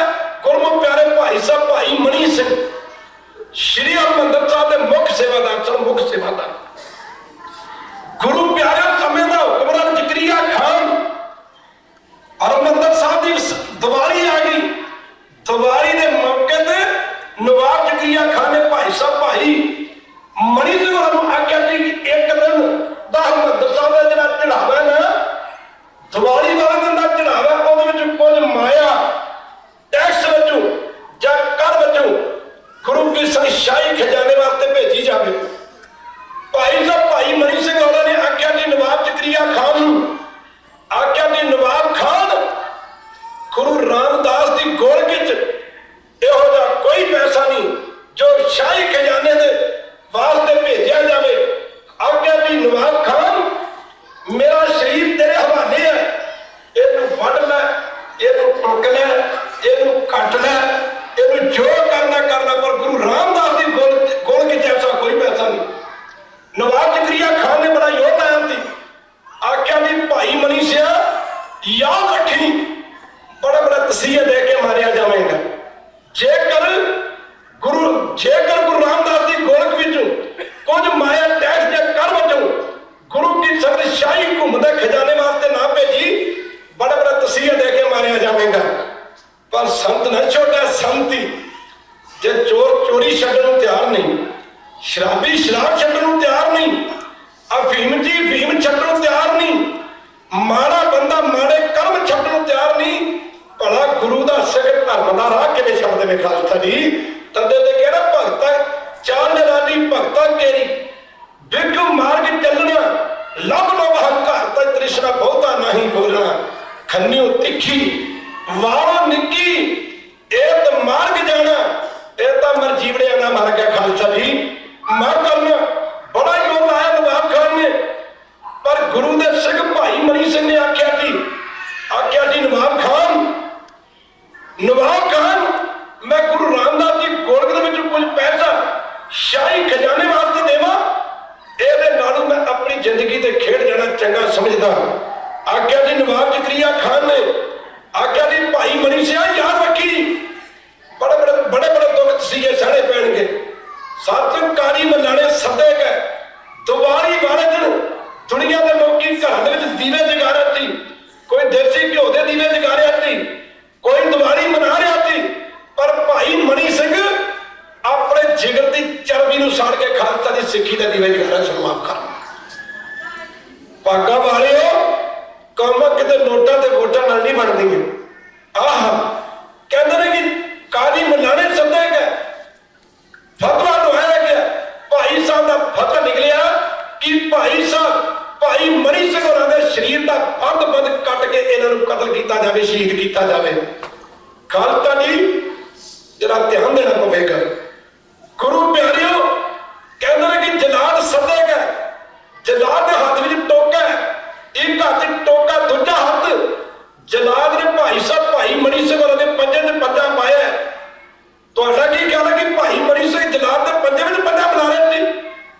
S1: गुरमुख प्यारे भाई साहब भाई मनी सिंह श्री हरमंदर साहब के मुख्य सेवादार सन, मुख्य सेवादार गुरु प्यारे समय का हुक्मरान जकरिया खान। हरमंदर साहब की दिवाली आ गई, दिवाली के मौके पर नवाब जकरिया खान ने भाई साहब भाई मनी सिंह होरां आख्या कि एक दिन दा हरमंदर साहब का जिहड़ा चढ़ावा है ना, दिवाली वाले दिन का चढ़ावा, उहदे विच कुछ माया टैक्स वजों या कर वजों गुरु की संग शाही खजाने वास्ते भेजी जाए। भाई साहब भाई मनी सिंह होरां ने आख्या कि नवाब जकरिया खान नूं आख्या कि नवाब खान गुरु रामदास की गोलकी च इहो जिहा कोई पैसा नहीं जो शाही खजाने दे वास्ते भेजा जाए। आख्या कि नवाब खान मेरा शरीर तेरे हवाले है, इहनूं वढ लै, इहनूं टुक लै, इहनूं कट लै, इहनूं जो करना करना, पर गुरु रामदास की गोलकी च ऐसा कोई पैसा नहीं। नवाब जकरिया खान ने बड़ा योर लाया थी, आख्या भी भाई मनी सिया याद रखी बड़ा बड़ा तसीहा दे के मारिया जाएगा। जेकर गुरु रामदास की गोलक विचों कुछ माया टैक्स या कर वजों गुरु की संगत शाही घूमते खजाने वास्ते ना भेजी, बड़ा बड़ा तसीहा दे के मारिया जाएगा। पर संत न छोटा संत ही जे चोर चोरी छड्डण नूं तैयार नहीं, शराबी शराब छड्डण नूं तैयार नहीं, अफीम जी अफीम छड्डण नूं तैयार नहीं, माड़ा बंदा माड़े कर्म छड्डण नूं तैयार नहीं, भला गुरु दा सिख धर्म दा राह किवें छड्ड देवे। खालसा जी तदे ते कहना भगता चाल लाली भगता केरी बिग मार्ग चलना, लब लब हंकार तक तृष्णा बहुता नहीं बोलना, खन्नियों तिखी वालों निक्की एक मार्ग जाना, एता मर जीवड़े ना मर गया। खालसा जी मार करना बड़ा जोर लाया नवाब खान ने, पर गुरु दे सिख भाई मनी सिंह ने आख्या जी नवाब खान मैं गुरु रामदास जी गोलक दे विच कुछ पैसा शाही खजाने वास्ते देवा, ਇਹਦੇ नालों मैं अपनी जिंदगी ते खेड जाना चंगा समझदा। आख्या जी नवाब जकरिया खान ने आख्या जी भाई मनी सिंह याद रखी बड़े बड़े दुख तसीहे सहने पैणगे। सतकारी मलाने सदे गए दिवाली वाले दिन दुनिया के लोग घर के दीवे जगा रहे थे, कोई देसी घ्यो के दीवे जगा रहा थी, कोई दिवाली मना रहा थी, पर भाई मनी सिंह अपने जिगर की चरबी नूं साड़ के खालसा की सिक्खी के दीवे जगा रहा। सुनो आप कर भागा वाले हो कम किते नोटा ते वोटां ਬਣਦੀ ਹੈ। ਆਹ ਕਹਿੰਦੇ ਨੇ ਕਿ ਕਾਦੀ ਮਲਾਣੇ ਸੱਦਾ ਗਿਆ, ਫਤਵਾ ਦਵਾਇਆ ਗਿਆ। ਭਾਈ ਸਾਹਿਬ ਦਾ ਫਤਵਾ ਨਿਕਲਿਆ ਕਿ ਭਾਈ ਸਾਹਿਬ ਭਾਈ ਮਨੀ ਸਿੰਘ ਹੋਰਾਂ ਦੇ ਸਰੀਰ ਦਾ ਬੰਦ ਕੱਟ ਕੇ ਇਹਨਾਂ ਨੂੰ ਕਤਲ ਕੀਤਾ ਜਾਵੇ, ਸ਼ਹੀਦ ਕੀਤਾ ਜਾਵੇ। ਖਾਲਸਾ ਜੀ ਜਰਾ ਧਿਆਨ ਦੇਣਾ ਪਵੇਗਾ। ਗੁਰੂ ਪਿਆਰਿਓ ਕਹਿੰਦੇ ਨੇ ਕਿ ਜਲਾਦ ਸੱਦੇਗਾ, ਜਲਾਦ ਦੇ ਹੱਥ ਵਿੱਚ ਟੋਕਾ, ਇੱਕ ਹੱਥ ਟੋਕਾ, ਦੂਜਾ ਹੱਥ ਜਲਾਦ ਨੇ ਭਾਈ ਸਾਹਿਬ ਭਾਈ ਮਨੀ ਸਿੰਘ ਹੋਰਾਂ ਦੇ ਪੰਜੇ ਤੇ ਪੰਜਾ ਪਾਇਆ। ਤੁਹਾਡਾ ਕੀ ਖਿਆਲ ਹੈ ਕਿ ਭਾਈ ਮਨੀ ਸਿੰਘ ਜਲਾਦ ਦੇ ਪੰਜੇ ਵਿੱਚ ਪੰਜਾ ਬਣਾ ਰਹੇ ਸੀ?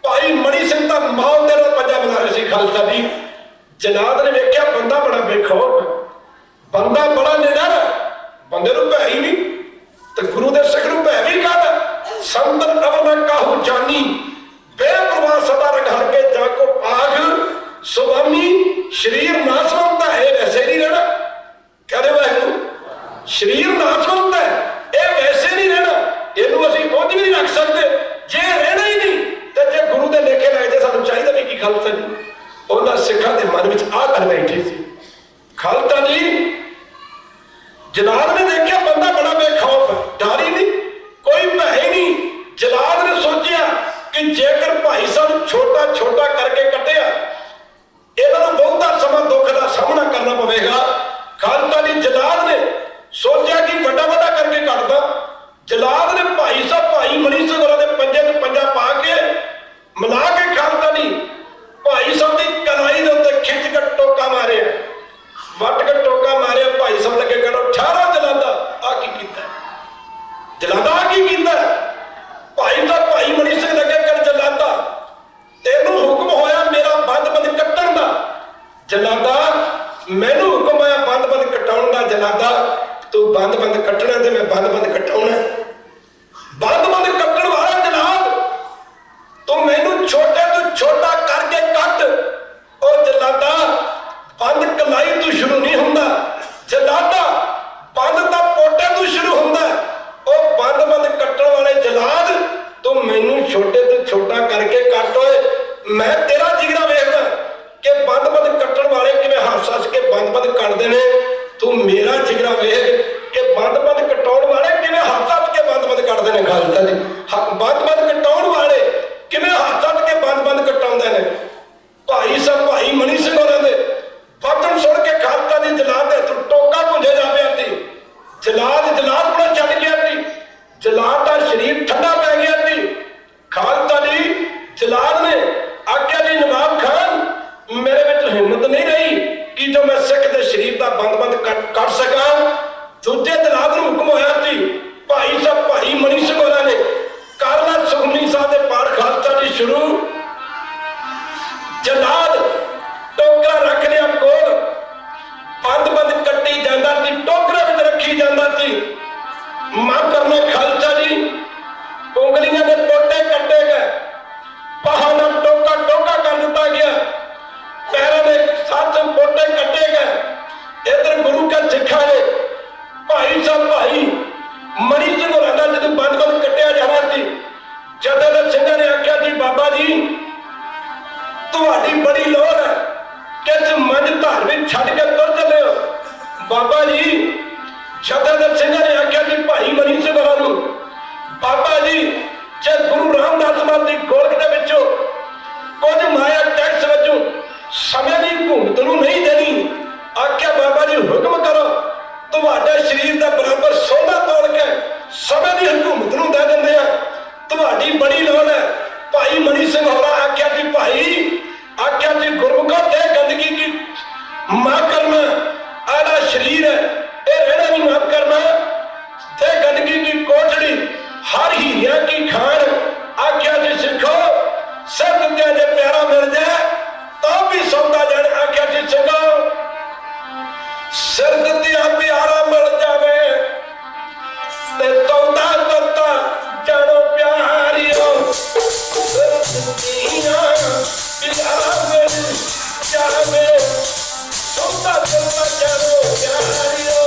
S1: ਭਾਈ ਮਨੀ ਸਿੰਘ ਤਾਂ ਮੌਤ ਦੇ ਨਾਲ ਪੰਜਾ ਬਣਾ ਰਹੇ ਸੀ। ਖਾਲਸਾ ਜੀ ਜਲਾਦ ਨੇ ਵੇਖਿਆ ਬੰਦਾ ਬੜਾ ਬੇਖੌਫ, ਬੰਦਾ ਬੜਾ ਨਿਡਰ, ਬੰਦੇ ਨੂੰ ਭੈ ਹੀ ਨਹੀਂ, ਤੇ ਗੁਰੂ ਦੇ ਸਿੱਖ ਨੂੰ ਭੈ ਵੀ ਕਾਹਦਾ? ਸੰਤਨ ਅਵਰ ਨਾ ਕਾਹੂ ਜਾਨੀ, ਬੇਪਰਵਾਹ ਸਦਾ ਰੰਗ ਹਰ ਕੇ ਜਾ ਕੋ ਆਗ ਸੁਆਮੀ। ਸਰੀਰ ਨਾਸਵੰਤ ਹੈ, ਇਹ ਵੈਸੇ ਨਹੀਂ ਰਹਿਣਾ। ਕਹਿੰਦੇ ਵਾਹਿਗੁਰੂ ਸਰੀਰ ਨਾਸਵੰਤ ਹੈ, ਇਹ ਵੈਸੇ ਨਹੀਂ ਰਹਿਣਾ, ਇਹਨੂੰ ਅਸੀਂ ਪਹੁੰਚ ਵੀ ਨਹੀਂ ਰੱਖ ਸਕਦੇ। ਜੇ ਰਹਿਣਾ ਹੀ ਨਹੀਂ ਤੇ ਜੇ ਗੁਰੂ ਦੇ ਲੇਖੇ ਲੱਗਦੇ ਸਾਨੂੰ ਚਾਹੀਦਾ ਵੀ ਕੀ? ਖਾਲਸਾ ਜੀ ਉਹਨਾਂ ਸਿੱਖਾਂ ਦੇ ਮਨ ਵਿੱਚ ਆਹ ਗੱਲ ਬੈਠੀ ਸੀ। ਖਾਲਸਾ ਜੀ ਜਲਾਦ ਨੇ ਦੇਖਿਆ ਬੰਦਾ ਬੜਾ ਬੇਖੌਫ, ਡਰ ਹੀ ਨਹੀਂ, ਕੋਈ ਭੈ ਹੀ ਨਹੀਂ। ਜਲਾਦ ਨੇ ਸੋਚਿਆ ਕਿ ਜੇਕਰ ਭਾਈ ਸਾਹਿਬ ਛੋਟਾ ਛੋਟਾ ਕਰਕੇ ਕੱਟਿਆ, ਇਹਨਾਂ ਨੂੰ ਬਹੁਤਾ ਸਮਾਂ ਦੁੱਖ ਦਾ ਸਾਹਮਣਾ ਕਰਨਾ ਪਵੇਗਾ। ਖਾਲਸਾ ਜੀ ਜਲਾਦ ਨੇ ਸੋਚਿਆ ਕਿ ਵੱਡਾ ਵੱਡਾ ਕਰਕੇ ਕੱਟਦਾ। ਜਲਾਦ ਨੇ ਭਾਈ ਸਾਹਿਬ ਭਾਈ ਮਨੀ ਸਿੰਘ ਹੋਰਾਂ ਦੇ ਪੰਜੇ ਤੇ ਪੰਜਾ ਪਾ ਕੇ ਮਿਲਾ ਕੇ ਖਾਲਸਾ ਜੀ ਭਾਈ ਸਾਹਿਬ ਦੀ ਕਲਾਈ ਦੇ ਉੱਤੇ ਖਿੱਚ ਕੇ ਟੋਕਾ ਮਾਰਿਆ, ਵੱਟ ਕੇ ਟੋਕਾ ਮਾਰਿਆ। ਭਾਈ ਸਾਹਿਬ ਲੱਗੇ ਕਹਿੰਦਾ ਠਹਿਰਾ ਜਲਾਦਾ, ਆ ਕੀ ਕੀਤਾ? ਜਲਾਦਾ ਆ ਕੀ ਕੀਤਾ? ਭਾਈ ਸਾਹਿਬ ਭਾਈ ਮਨੀ ਸਿੰਘ ਲੱਗੇ ਕਰ ਜਲਾਦਾ ਤੈਨੂੰ ਹੁਕਮ ਹੋਇਆ ਮੇਰਾ ਬੰਦ ਕੱਟਣ ਦਾ। ਜਲਾਦਾ ਮੈਨੂੰ ਹੁਕਮ ਹੋਇਆ ਬੰਦ ਕਟਾਉਣ ਦਾ। ਜਲਾਦਾ ਤੂੰ ਬੰਦ ਕੱਟਣਾ ਤੇ ਮੈਂ ਬੰਦ ਕਟਾਉਣਾ। ਬੰਦ ਕੱਟਣ ਵਾਲਾ ਜਲਾਦ ਤੂੰ ਮੈਨੂੰ ਛੋਟੇ ਤੋਂ ਛੋਟਾ ਕਰਕੇ ਕੱਟ। ਉਹ ਜਲਾਦਾ ਬੰਦ ਕਲਾਈ ਤੋਂ ਸ਼ੁਰੂ ਨਹੀਂ ਹੁੰਦਾ, ਜਲਾਦਾ ਬੰਦ ਤਾਂ ਪੋਟੇ ਤੋਂ ਸ਼ੁਰੂ ਹੁੰਦਾ। ਉਹ ਬੰਦ ਕੱਟਣ ਵਾਲੇ ਜਲਾਦ ਤੂੰ ਮੈਨੂੰ ਛੋਟੇ ਤੋਂ ਛੋਟਾ ਕਰਕੇ ਕੱਟ। ਓਏ ਮੈਂ ਤੇਰਾ ਜਿਗਰਾ ਵੇਖਦਾ ਕਿ ਬੰਦ ਕੱਟਣ ਵਾਲੇ ਕਿਵੇਂ ਹੱਸ ਕੇ ਬੰਦ ਕੱਟਦੇ ਨੇ, ਤੂੰ ਮੇਰਾ ਜਿਗਰਾ ਵੇਖ ਕਿ ਬੰਦ ਕਟਾਉਣ ਵਾਲੇ ਕਿਵੇਂ ਹੱਥ ਕੇ ਬੰਦ ਕੱਟਦੇ ਨੇ। ਖਾਲਸਾ ਜੀ ਬੰਦ ਕਟਾਉਣ ਵਾਲੇ ਕਿਵੇਂ ਹੱਥ ਕੇ ਬੰਦ ਕਟਾਉਂਦੇ ਨੇ। ਭਾਈ ਸਾਹਿਬ ਭਾਈ ਮਨੀ ਸਿੰਘ ਹੋਰਾਂ ਦੇ ਵਚਨ ਸੁਣ ਕੇ ਖਾਲਸਾ ਜੀ ਜਲਾਦ ਦੇ ਟੋਕਾ ਭੁੰਜੇ ਜਾ ਪਿਆ ਸੀ। ਜਲਾਦ ਬੜਾ ਛੱਡ ਗਿਆ ਸੀ, ਜਲਾਦ ਦਾ ਸਰੀਰ ਠੰਡਾ ਪੈ ਗਿਆ ਸੀ। ਖਾਲਸਾ ਜੀ ਜਲਾਦ ਨੇ ਆਖਿਆ ਜੀ ਨਵਾਬ ਖਾਨ ਮੇਰੇ ਵਿੱਚ ਹਿੰਮਤ ਨਹੀਂ ਰਹੀ ਕਿ ਜੋ ਮੈਂ ਸਿੱਖ ਦੇ ਸਰੀਰ ਦਾ ਬੰਦ ਕੱਟ ਸਕਾਂ। ਦੂਜੇ ਜਲਾਦ ਨੂੰ ਹੁਕਮ ਹੋਇਆ ਸੀ ਭਾਈ ਸਾਹਿਬ ਭਾਈ ਮਨੀ ਸਿੰਘ ਹੋਰਾਂ ਨੇ ਕਰ ਲਾ ਸੁਖਮਨੀ ਸਾਹਿਬ ਦੇ ਪਾਠ। ਖਾਲਸਾ ਜੀ ਸ਼ੁਰੂ। ਜਲਾਦ ਟੋਕਰਾ ਰੱਖ ਲਿਆ ਕੋਲ, ਬੰਦ ਕੱਟੀ ਜਾਂਦਾ ਸੀ, ਟੋਕਰੇ ਵਿੱਚ ਰੱਖੀ ਜਾਂਦਾ ਸੀ। ਮਾਂ ਕਰਨਾ ਖਾਲਸਾ ਜੀ ਉਂਗਲੀਆਂ ਦੇ ਪੋਟੇ ਕੱਟੇ ਗਏ, ਬਾਹਾਂ ਦਾ ਟੋਕਾ ਕਰ ਦਿੱਤਾ ਗਿਆ, ਪੈਰਾਂ ਦੇ 7 ਪੋਟੇ ਕੱਟੇ ਗਏ। ਇਧਰ ਗੁਰੂ ਕਾ ਸਿੱਖਾਂ ਨੇ ਭਾਈ ਸਾਹਿਬ ਭਾਈ ਮਨੀ ਸਿੰਘ ਹੋਰਾਂ ਦਾ ਜਦੋਂ ਬੰਦ ਕੱਟਿਆ ਜਾਣਾ ਸੀ, ਜਥੇ ਦੇ ਸਿੰਘਾਂ ਨੇ ਆਖਿਆ ਜੀ ਬਾਬਾ ਜੀ ਤੁਹਾਡੀ ਬੜੀ ਲੋੜ ਹੈ ਕਿ ਮਨ ਧਾਰਮਿਕ ਛੱਡ ਕੇ ਤੁਰ ਚੱਲੇ ਹੋ। ਬਾਬਾ ਜੀ ਜਥੇ ਦੇ ਸਿੰਘਾਂ ਨੇ ਆਖਿਆ ਜੀ ਭਾਈ ਮਨੀ ਸਿੰਘ ਹੋਰਾਂ ਨੂੰ, ਬਾਬਾ ਜੀ ਜੇ ਗੁਰੂ ਰਾਮਦਾਸ ਮਹਾਰਾਜ ਦੀ ਗੋਲਕ ਦੇ ਵਿੱਚੋਂ ਕੁਝ ਮਾਇਆ ਟੈਕਸ ਵਜੋਂ ਸਮੇਂ ਦੀ ਘੁੰਮਤ ਨੂੰ ਨਹੀਂ ਦੇਣੀ, ਆਖਿਆ ਬਾਬਾ ਜੀ ਹੁਕਮ ਕਰੋ, ਤੁਹਾਡੇ ਸਰੀਰ ਦਾ ਬਰਾਬਰ ਸੋਨਾ ਤੋੜ ਕੇ ਸਮੇਂ ਦੀ ਹਕੂਮਤ ਨੂੰ ਦੇ ਦਿੰਦੇ ਆ, ਤੁਹਾਡੀ ਬੜੀ ਲੋੜ ਹੈ। ਭਾਈ ਮਨੀ ਸਿੰਘ ਹੋਰਾਂ ਆਖਿਆ ਜੀ ਭਾਈ, ਆਖਿਆ ਜੀ ਗੁਰਮੁਖਾਂ ਤੇ ਗੰਦਗੀ ਕੀ ਮਾਫ ਕਰਨਾ, ਆਲਾ ਸਰੀਰ ਹੈ ਇਹ ਰਹਿਣਾ ਨਹੀਂ ਮਾਫ ਕਰਨਾ, ਤੇ गंदगी की कोठड़ी हर हीरिया की खान। आख्या जी सिखो सिर दिया जे प्यारा मिल जाए तो भी सौदा जाने। आख्या जी सिखो सिर दिया प्यारा मिल जावे ते सौदा करता जानो प्यारियो। सिर दिया प्यारा मिल जावे सौदा करता जानो प्यारियो।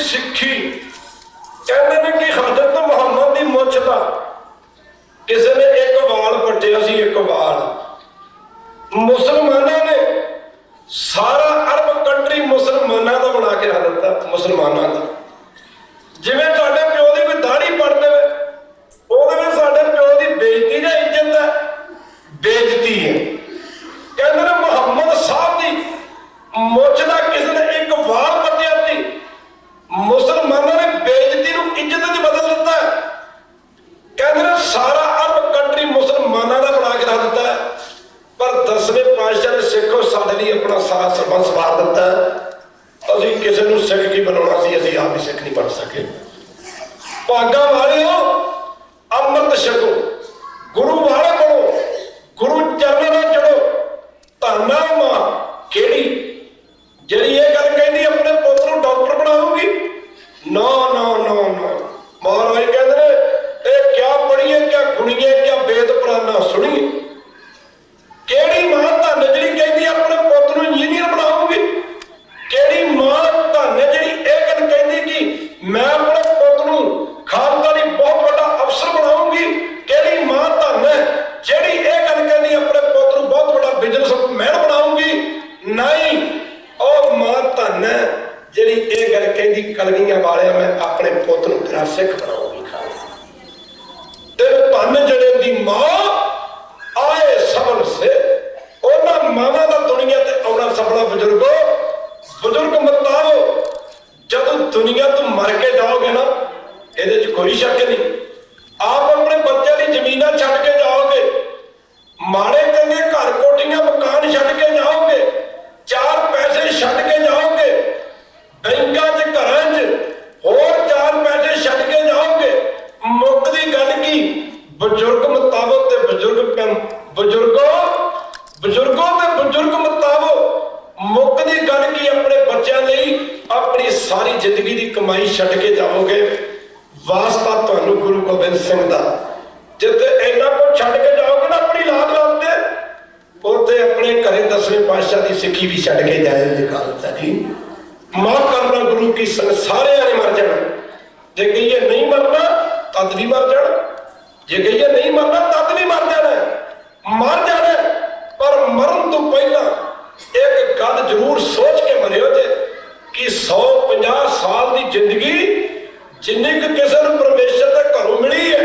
S1: सिक्खी कहते ने कि हजरत मुहम्मद की मुछ का किसी ने एक वाल पट्टिया सी, एक वाल मुसलमानों ने सारा अरब कंट्री मुसलमानों का बना के रख दिता। मुसलमानों का जिवें तुहाडे प्यो की कोई दाढ़ी पड़ जाए वो साडे प्यो की बेइज्जती या इज्जत है? बेइज्जती है। कहते ने मुहम्मद साहब की मुछ का किसी ने एक वाल पट्टिया थी, मुसलमानों ने बेइज्जती को इज्जत च बदल दिता है। कहते ने सारा अरब कंट्री मुसलमानों का बना के रख दिता है। पर 10वें पातशाह ने सिखो साडे लिए अपना सारा सरबंस वार दिता है। असीं किसी को सिख की बनाना सी, असीं आप ही सिख नहीं बन सके। भागा वालियो अमृत छको, गुरु वाले बनो, गुरु चरणों में जुड़ो। धन्ना मां केड़ी ਜਿਹੜੀ ਇਹ ਗੱਲ ਕਹਿੰਦੀ अपने पुत ਨੂੰ डॉक्टर बनाऊंगी? ना ना ना ना। महाराज कहते ने ये क्या पढ़िए, क्या गुणिए, क्या वेद पुराना सुनिए। केड़ी मां धन जी कहती अपने पुत ਨੂੰ इंजीनियर बनाऊंगी? केड़ी मां धन जी ਇਹ ਗੱਲ कहती कि मैं अपने पुत ਨੂੰ खालसा ਦੀ बहुत बड़ा अफसर बनाऊंगी? केड़ी मां धन है ਜਿਹੜੀ ਇਹ ਗੱਲ कहती अपने पुत ਨੂੰ बहुत बड़ा बिजनेसमैन बनाऊंगी? नहीं। और मां धन है ਜਿਹੜੀ ਇਹ ਗੱਲ ਕਹਿੰਦੀ ਕਲਗੀਆਂ ਵਾਲਿਆ मैं अपने पुत ਨੂੰ तेरा सिख बनाऊंगी खालसा। तेरे धन जड़े दी मां आए सबल से उन्होंने मावा का दुनिया ते आना सपना। बुजुर्गो बुजुर्ग बताओ जब दुनिया तो मर के जाओगे ना, ये कोई शक नहीं। आप अपने बच्चे की जमीना छड़ के जाओगे, माड़े चंगे घर कोठियां मकान छड़ के जाओगे, 4 पैसे छड़ के जाओगे, बैंकों च घरां च होर 4 पैसे छड़ के जाओगे। मुक्कदी गल की बुजुर्ग मुताबक ते बुजुर्गों ते बुजुर्ग मुताबक मुक्कदी गल की अपने बच्चों लिए अपनी सारी जिंदगी की कमाई छड़ के जाओगे। वास्ता तुहानू गुरु गोबिंद सिंह दा जिथे इन्ना कुछ छड़ के जाओगे ना अपनी लाद वास्ते, उत्थे अपने घरे 10वें पातशाह की सिक्खी भी छड़ के जाओगे। खालसा जी मां करना गुरु की संग सारे ने मर जाना। जे कहिए नहीं मरना तद भी मर जाना, जे कहिए नहीं मरना तद भी मर जाना। मर जाना पर मरण तो पहला एक गल जरूर सोच के मरियो जे कि 150 साल की जिंदगी जिन्नी कि किसी ने परमेश्वर के घरों मिली है,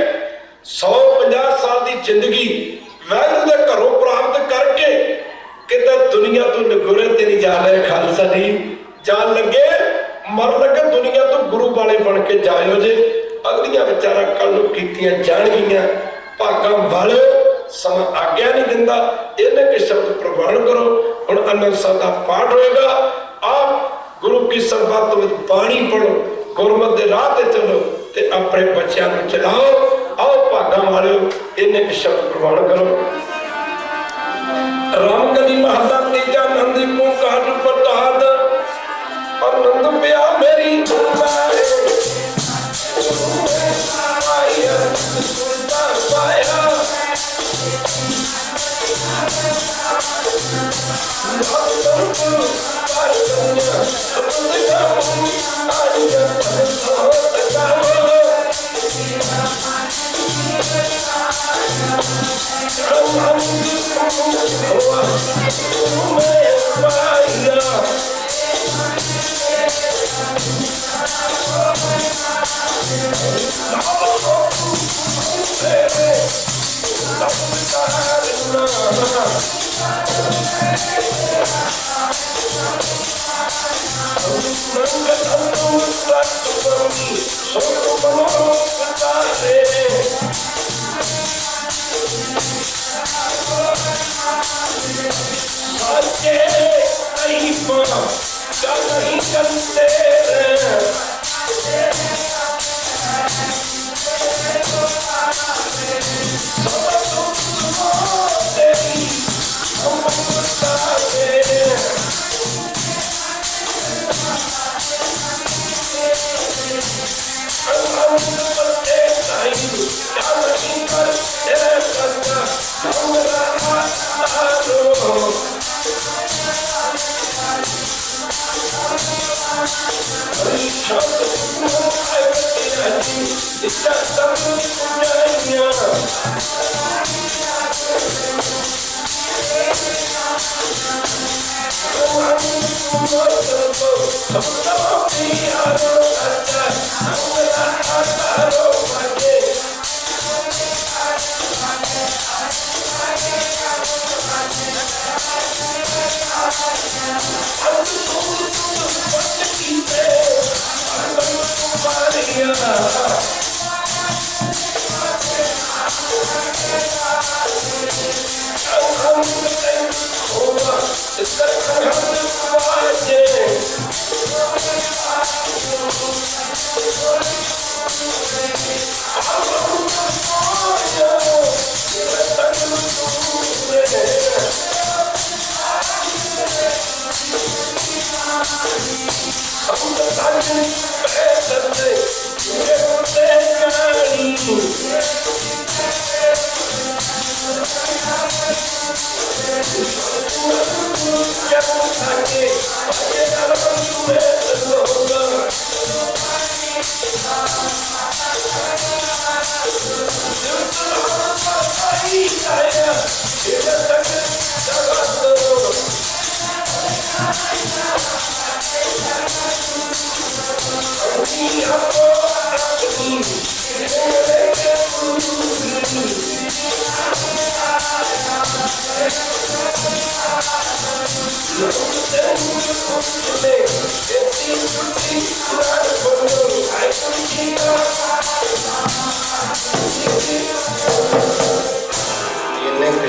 S1: 150 साल की जिंदगी वाहिगुरू के घरों प्राप्त करके कितना दुनिया तो नगोरे ते नहीं जा रहे। खालसा जी जान लगे मर लगे दुनिया तो गुरु वाले बन के जाओ जे। अगलियां विचारा कल नूं कीतियां जाणगियां। भागां वाले समा आग्ञा नहीं दिंदा, इन्हें के शब्द प्रवान करो। हुण आनंद साहब का पाठ होएगा। आप गुरु की संगत में बाणी पढ़ो, गुरमत के राह ते चलो ते अपने बच्चों को चलाओ। आओ भागां वाले इन्हें के शब्द प्रवान करो। राम गली महला तीजा नंदी को काट पटाद आनंद पिया मेरी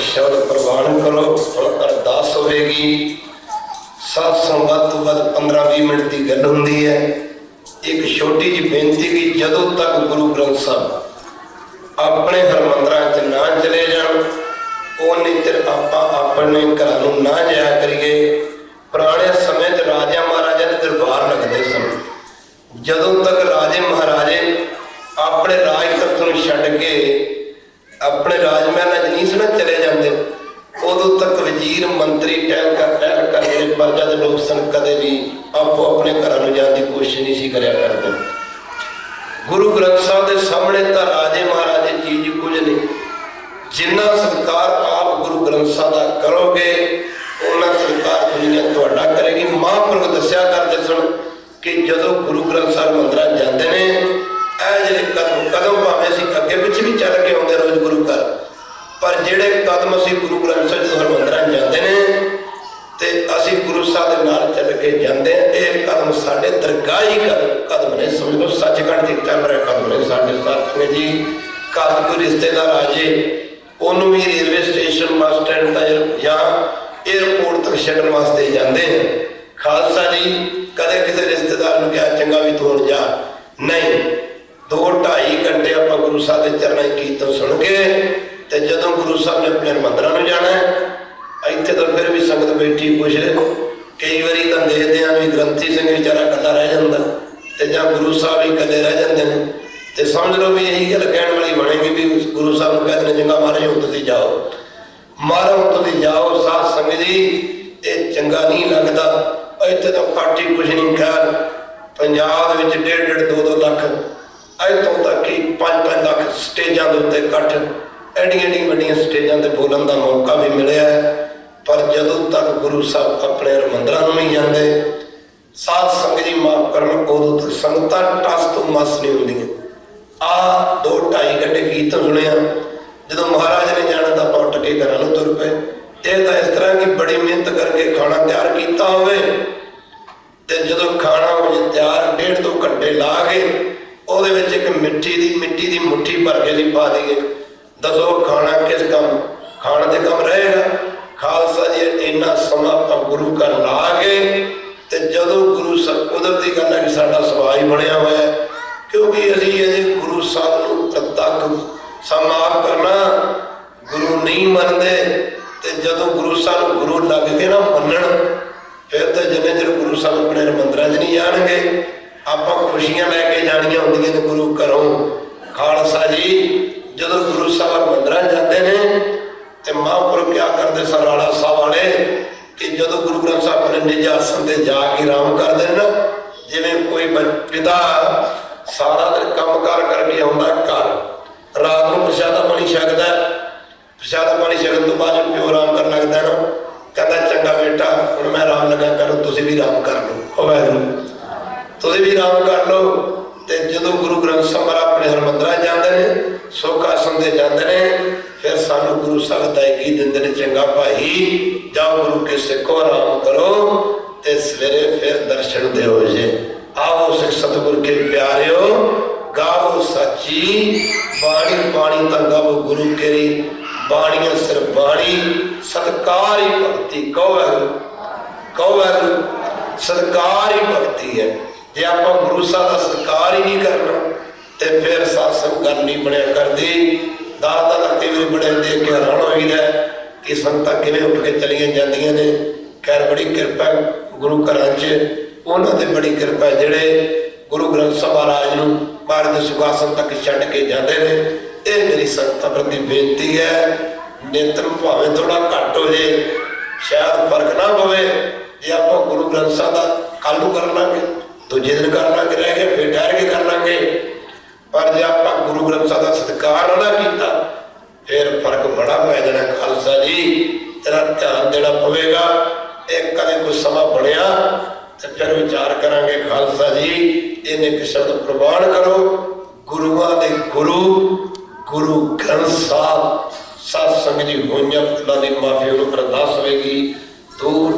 S1: शब्द प्रवान करो। हम अरदास होगी। सत्संग ਵੱਧ ਤੋਂ ਵੱਧ 15-20 मिनट की गल होंगी है। एक छोटी जी बेनती की, जदों तक गुरु ग्रंथ साहब अपने हरमंदरां च ना चले जाण उन्ने चिर आपां अपने घरां नूं ना जाया करिए। पुराने समय च राजा महाराजा दे दरबार लगदे सन। जदों तक राजे महाराजे अपने राज तख्त नूं छड्ड के अपने राजमहल च नहीं सन चले जाते, उदों तक वजीर मंत्री टहल कर प्रजा के लोग सन कदे भी आपो अपने घर में जाने की कोशिश नहीं सी करया करते। गुरु ग्रंथ साहब के सामने तो राजे महाराजे चीज कुछ नहीं। जिन्ना सत्कार आप गुरु ग्रंथ साहब का करोगे उन्ना सत्कार दुनिया तुहाडा करेगी। महापुरख दस्या करते सन कि जदों गुरु ग्रंथ साहब मंदिर जाते हैं, ਜਿਹੜੇ कदम भावें असीं अगे पिछे भी चल के आउंदे रोज गुरु घर, पर ਜਿਹੜੇ कदम असीं गुरु ग्रंथ साहब जो हरमंदरां जाते हैं ते असीं गुरु साहब दे नाल चल के जाते हैं। ये कदम साडे दरगाही कदम ने, समझ लो सचखंड ते चल रहे कदम ने। साडे साथियों जी कल कोई रिश्तेदार आ जाए, उन्होंने भी रेलवे स्टेशन बस स्टैंड तक या एयरपोर्ट तक छड्डण वास्ते जाते हैं। खालसा जी कदे किसी रिश्तेदार ने कहा चंगा भी तू हुण जा, नहीं। 2-2.5 घंटे आप गुरु साहब के चरणों कीर्तन सुन के ते जदों गुरु साहब ने अपने मंदिरों में जाना है, इत्थे तो फिर भी संगत बैठी कुछ कई बारी तो देखते हैं भी ग्रंथी सिंह बेचारा कला रह जाता ते जां गुरु साहब ही कले रह जाते हैं। तो समझ लो भी यही गल कहने वाली बनेगी भी गुरु साहब को कहते हैं चंगा महाराज हुण तुसीं जाओ, महाराज हुण तुसीं जाओ। साध संगत जी ये चंगा नहीं लगता। इत्थे तो घट ही कुछ नहीं। खैर पंजाब में 1.5-2 लाख इतों तक कि 5-5 लाख स्टेजा के उत्ते इकट्ठ, एडियां वड्डियां स्टेजा ते बोलने का मौका भी मिलया है। पर जदों तक गुरु साहब अपने मंदिरों में नहीं जाते, साध संगत जी माफ करना, उदों तक संगत टस तो मस नहीं होंदियां। आ 2-2.5 घंटे कीर्तन सुनिया, जो महाराज ने जाना तो आप उठ के घर में तुर पे। यह तो इस तरह की बड़ी मेहनत करके खाना तैयार किया होवे ते जदों खाना तैयार 1.5-2 घंटे ला के ਉਹਦੇ ਵਿੱਚ एक मिट्टी दी मुट्ठी भर के ली पा दईए। दसो खाना किस काम खाण दे काम रहेगा। खालसा जी इन्ना समा आप गुरु घर ला के ते जदों गुरु साहब कुदरती गल है कि साडा सुभाਅ ही बनया होया है, क्योंकि असीं अजे गुरु साहब नूं प्रत्यक्ष समाप करना गुरु नहीं मनते। ते जदों गुरु साहब गुरु लग के ना मनण, फिर तो जिन्ने चिर गुरु साहब अपने मंदिरां च नहीं जाणगे ਆਪਾਂ ਖੁਸ਼ੀਆਂ ਲੈ ਕੇ ਜਾਣੀਆਂ ਹੁੰਦੀਆਂ ਨੇ ਗੁਰੂ ਘਰੋਂ। ਖਾਲਸਾ ਜੀ ਜਦੋਂ ਗੁਰੂ ਸਾਹਿਬ ਮੰਦਿਰਾਂ ਜਾਂਦੇ ਨੇ ਤੇ ਮਹਾਂਪੁਰਖ ਕਿਆ ਕਰਦੇ ਸਨ ਰਾਣਾ ਸਾਹਿਬ ਵਾਲੇ ਕਿ ਜਦੋਂ ਗੁਰੂ ਗ੍ਰੰਥ ਸਾਹਿਬ ਆਪਣੇ ਨਿਜ ਆਸਣ ਤੇ ਜਾ ਕੇ ਆਰਾਮ ਕਰਦੇ ਨੇ ਨਾ, ਜਿਵੇਂ ਕੋਈ ਪਿਤਾ ਸਾਰਾ ਦਿਨ ਕੰਮ ਕਾਰ ਕਰਕੇ ਆਉਂਦਾ ਘਰ, ਰਾਤ ਨੂੰ ਪ੍ਰਸ਼ਾਦਾ ਪਾਣੀ ਛਕਦਾ, ਪ੍ਰਸ਼ਾਦਾ ਪਾਣੀ ਛਕਣ ਤੋਂ ਬਾਅਦ ਪਿਓ ਆਰਾਮ ਕਰਨ ਲੱਗਦਾ ਨਾ, ਕਹਿੰਦਾ ਚੰਗਾ ਬੇਟਾ ਹੁਣ ਮੈਂ ਆਰਾਮ ਲੱਗਾ ਕਰੋ, ਤੁਸੀਂ ਵੀ ਆਰਾਮ ਕਰ ਲਓ। ਵਾਹਿਗੁਰੂ ਤੁਸੀਂ ਵੀ ਆਰਾਮ ਕਰ ਲਓ। ਤੇ ਜਦੋਂ ਗੁਰੂ ਗ੍ਰੰਥ ਸਾਹਿਬ ਆਪਣੇ ਹਰਮੰਦਰਾਂ ਜਾਂਦੇ ਨੇ, ਸੁੱਖ ਆਸਣ ਤੇ ਜਾਂਦੇ ਨੇ, ਫਿਰ ਸਾਨੂੰ ਗੁਰੂ ਸਾਹਿਬ ਅਦਾਇਗੀ ਦਿੰਦੇ ਨੇ, ਚੰਗਾ ਭਾਈ ਜਾਓ ਗੁਰੂ ਕੇ ਸਿੱਖੋ, ਆਰਾਮ ਕਰੋ ਤੇ ਸਵੇਰੇ ਫਿਰ ਦਰਸ਼ਨ ਦਿਓ ਜੇ। ਆਵੋ ਸਿੱਖ ਸਤਿਗੁਰ ਕੇ ਪਿਆਰਿਓ, ਗਾਵੋ ਸੱਚੀ ਬਾਣੀ, ਬਾਣੀ ਤਾਂ ਗਾਵੋ ਗੁਰੂ ਕੇਰੀ, ਬਾਣੀਆਂ ਸਿਰ ਬਾਣੀ ਸਤਿਕਾਰ ਹੀ ਭਗਤੀ। ਕਹੋ ਵਾਹਿਗੁਰੂ, ਕਹੋ ਵਾਹਿਗੁਰੂ। ਸਤਿਕਾਰ ਹੀ ਭਗਤੀ ਹੈ। ਜੇ ਆਪਾਂ ਗੁਰੂ ਸਾਹਿਬ ਦਾ ਸਤਿਕਾਰ ਹੀ ਨਹੀਂ ਕਰਨਾ ਤੇ ਫਿਰ ਸਤਸੰਗ ਗੱਲ ਨਹੀਂ ਬਣਿਆ ਕਰਦੀ। ਦਾਦਾ ਦਾ ਕਿਵੇਂ ਬੜੇ ਦੇਖ ਕੇ ਹੈਰਾਨ ਹੋਈਦਾ ਕਿ ਸੰਗਤਾਂ ਕਿਵੇਂ ਉੱਠ ਕੇ ਚਲੀਆਂ ਜਾਂਦੀਆਂ ਨੇ। ਖੈਰ ਬੜੀ ਕਿਰਪਾ ਗੁਰੂ ਘਰਾਂ 'ਚ, ਉਹਨਾਂ ਤੇ ਬੜੀ ਕਿਰਪਾ ਜਿਹੜੇ ਗੁਰੂ ਗ੍ਰੰਥ ਸਾਹਿਬ ਮਹਾਰਾਜ ਨੂੰ ਮਹਾਰਾਜ ਦੇ ਸੁਖਾਸਨ ਤੱਕ ਛੱਡ ਕੇ ਜਾਂਦੇ ਨੇ। ਇਹ ਮੇਰੀ ਸੰਗਤਾਂ ਪ੍ਰਤੀ ਬੇਨਤੀ ਹੈ, ਨੇਤਰਮ ਭਾਵੇਂ ਥੋੜਾ ਘੱਟ ਹੋ ਜੇ, ਸ਼ਾਇਦ ਫਰਕ ਨਾ ਪਵੇ। ਜੇ ਆਪਾਂ ਗੁਰੂ ਗ੍ਰੰਥ ਸਾਹਿਬ ਦਾ ਕੱਲ੍ਹ ਨੂੰ ਕਰ ਲਾਂਗੇ, ਦੂਜੇ ਦਿਨ ਕਰ ਲਾਂਗੇ, ਰਹਿ ਗਏ ਫਿਰ ਠਹਿਰ ਕੇ ਕਰ ਲਾਂਗੇ, ਪਰ ਜੇ ਆਪਾਂ ਗੁਰੂ ਗ੍ਰੰਥ ਸਾਹਿਬ ਦਾ ਸਤਿਕਾਰ ਨਾ ਕੀਤਾ ਫਿਰ ਫਰਕ ਬੜਾ ਪੈ ਜਾਣਾ। ਖਾਲਸਾ ਜੀ ਤੇਰਾ ਧਿਆਨ ਦੇਣਾ ਪਵੇਗਾ। ਇਹ ਕਦੇ ਕੋਈ ਸਮਾਂ ਬਣਿਆ ਤੇ ਫਿਰ ਵਿਚਾਰ ਕਰਾਂਗੇ। ਖਾਲਸਾ ਜੀ ਇਹਨੇ ਇੱਕ ਸ਼ਬਦ ਪ੍ਰਵਾਨ ਕਰੋ, ਗੁਰੂਆਂ ਦੇ ਗੁਰੂ ਗੁਰੂ ਗ੍ਰੰਥ ਸਾਹਿਬ ਸਤਸੰਗ ਜੀ ਹੋਈਆਂ ਫੁੱਲਾਂ ਦੀ ਮਾਫੀ ਉਹਨੂੰ ਅਰਦਾਸ ਹੋਵੇਗੀ। ਦੂਰ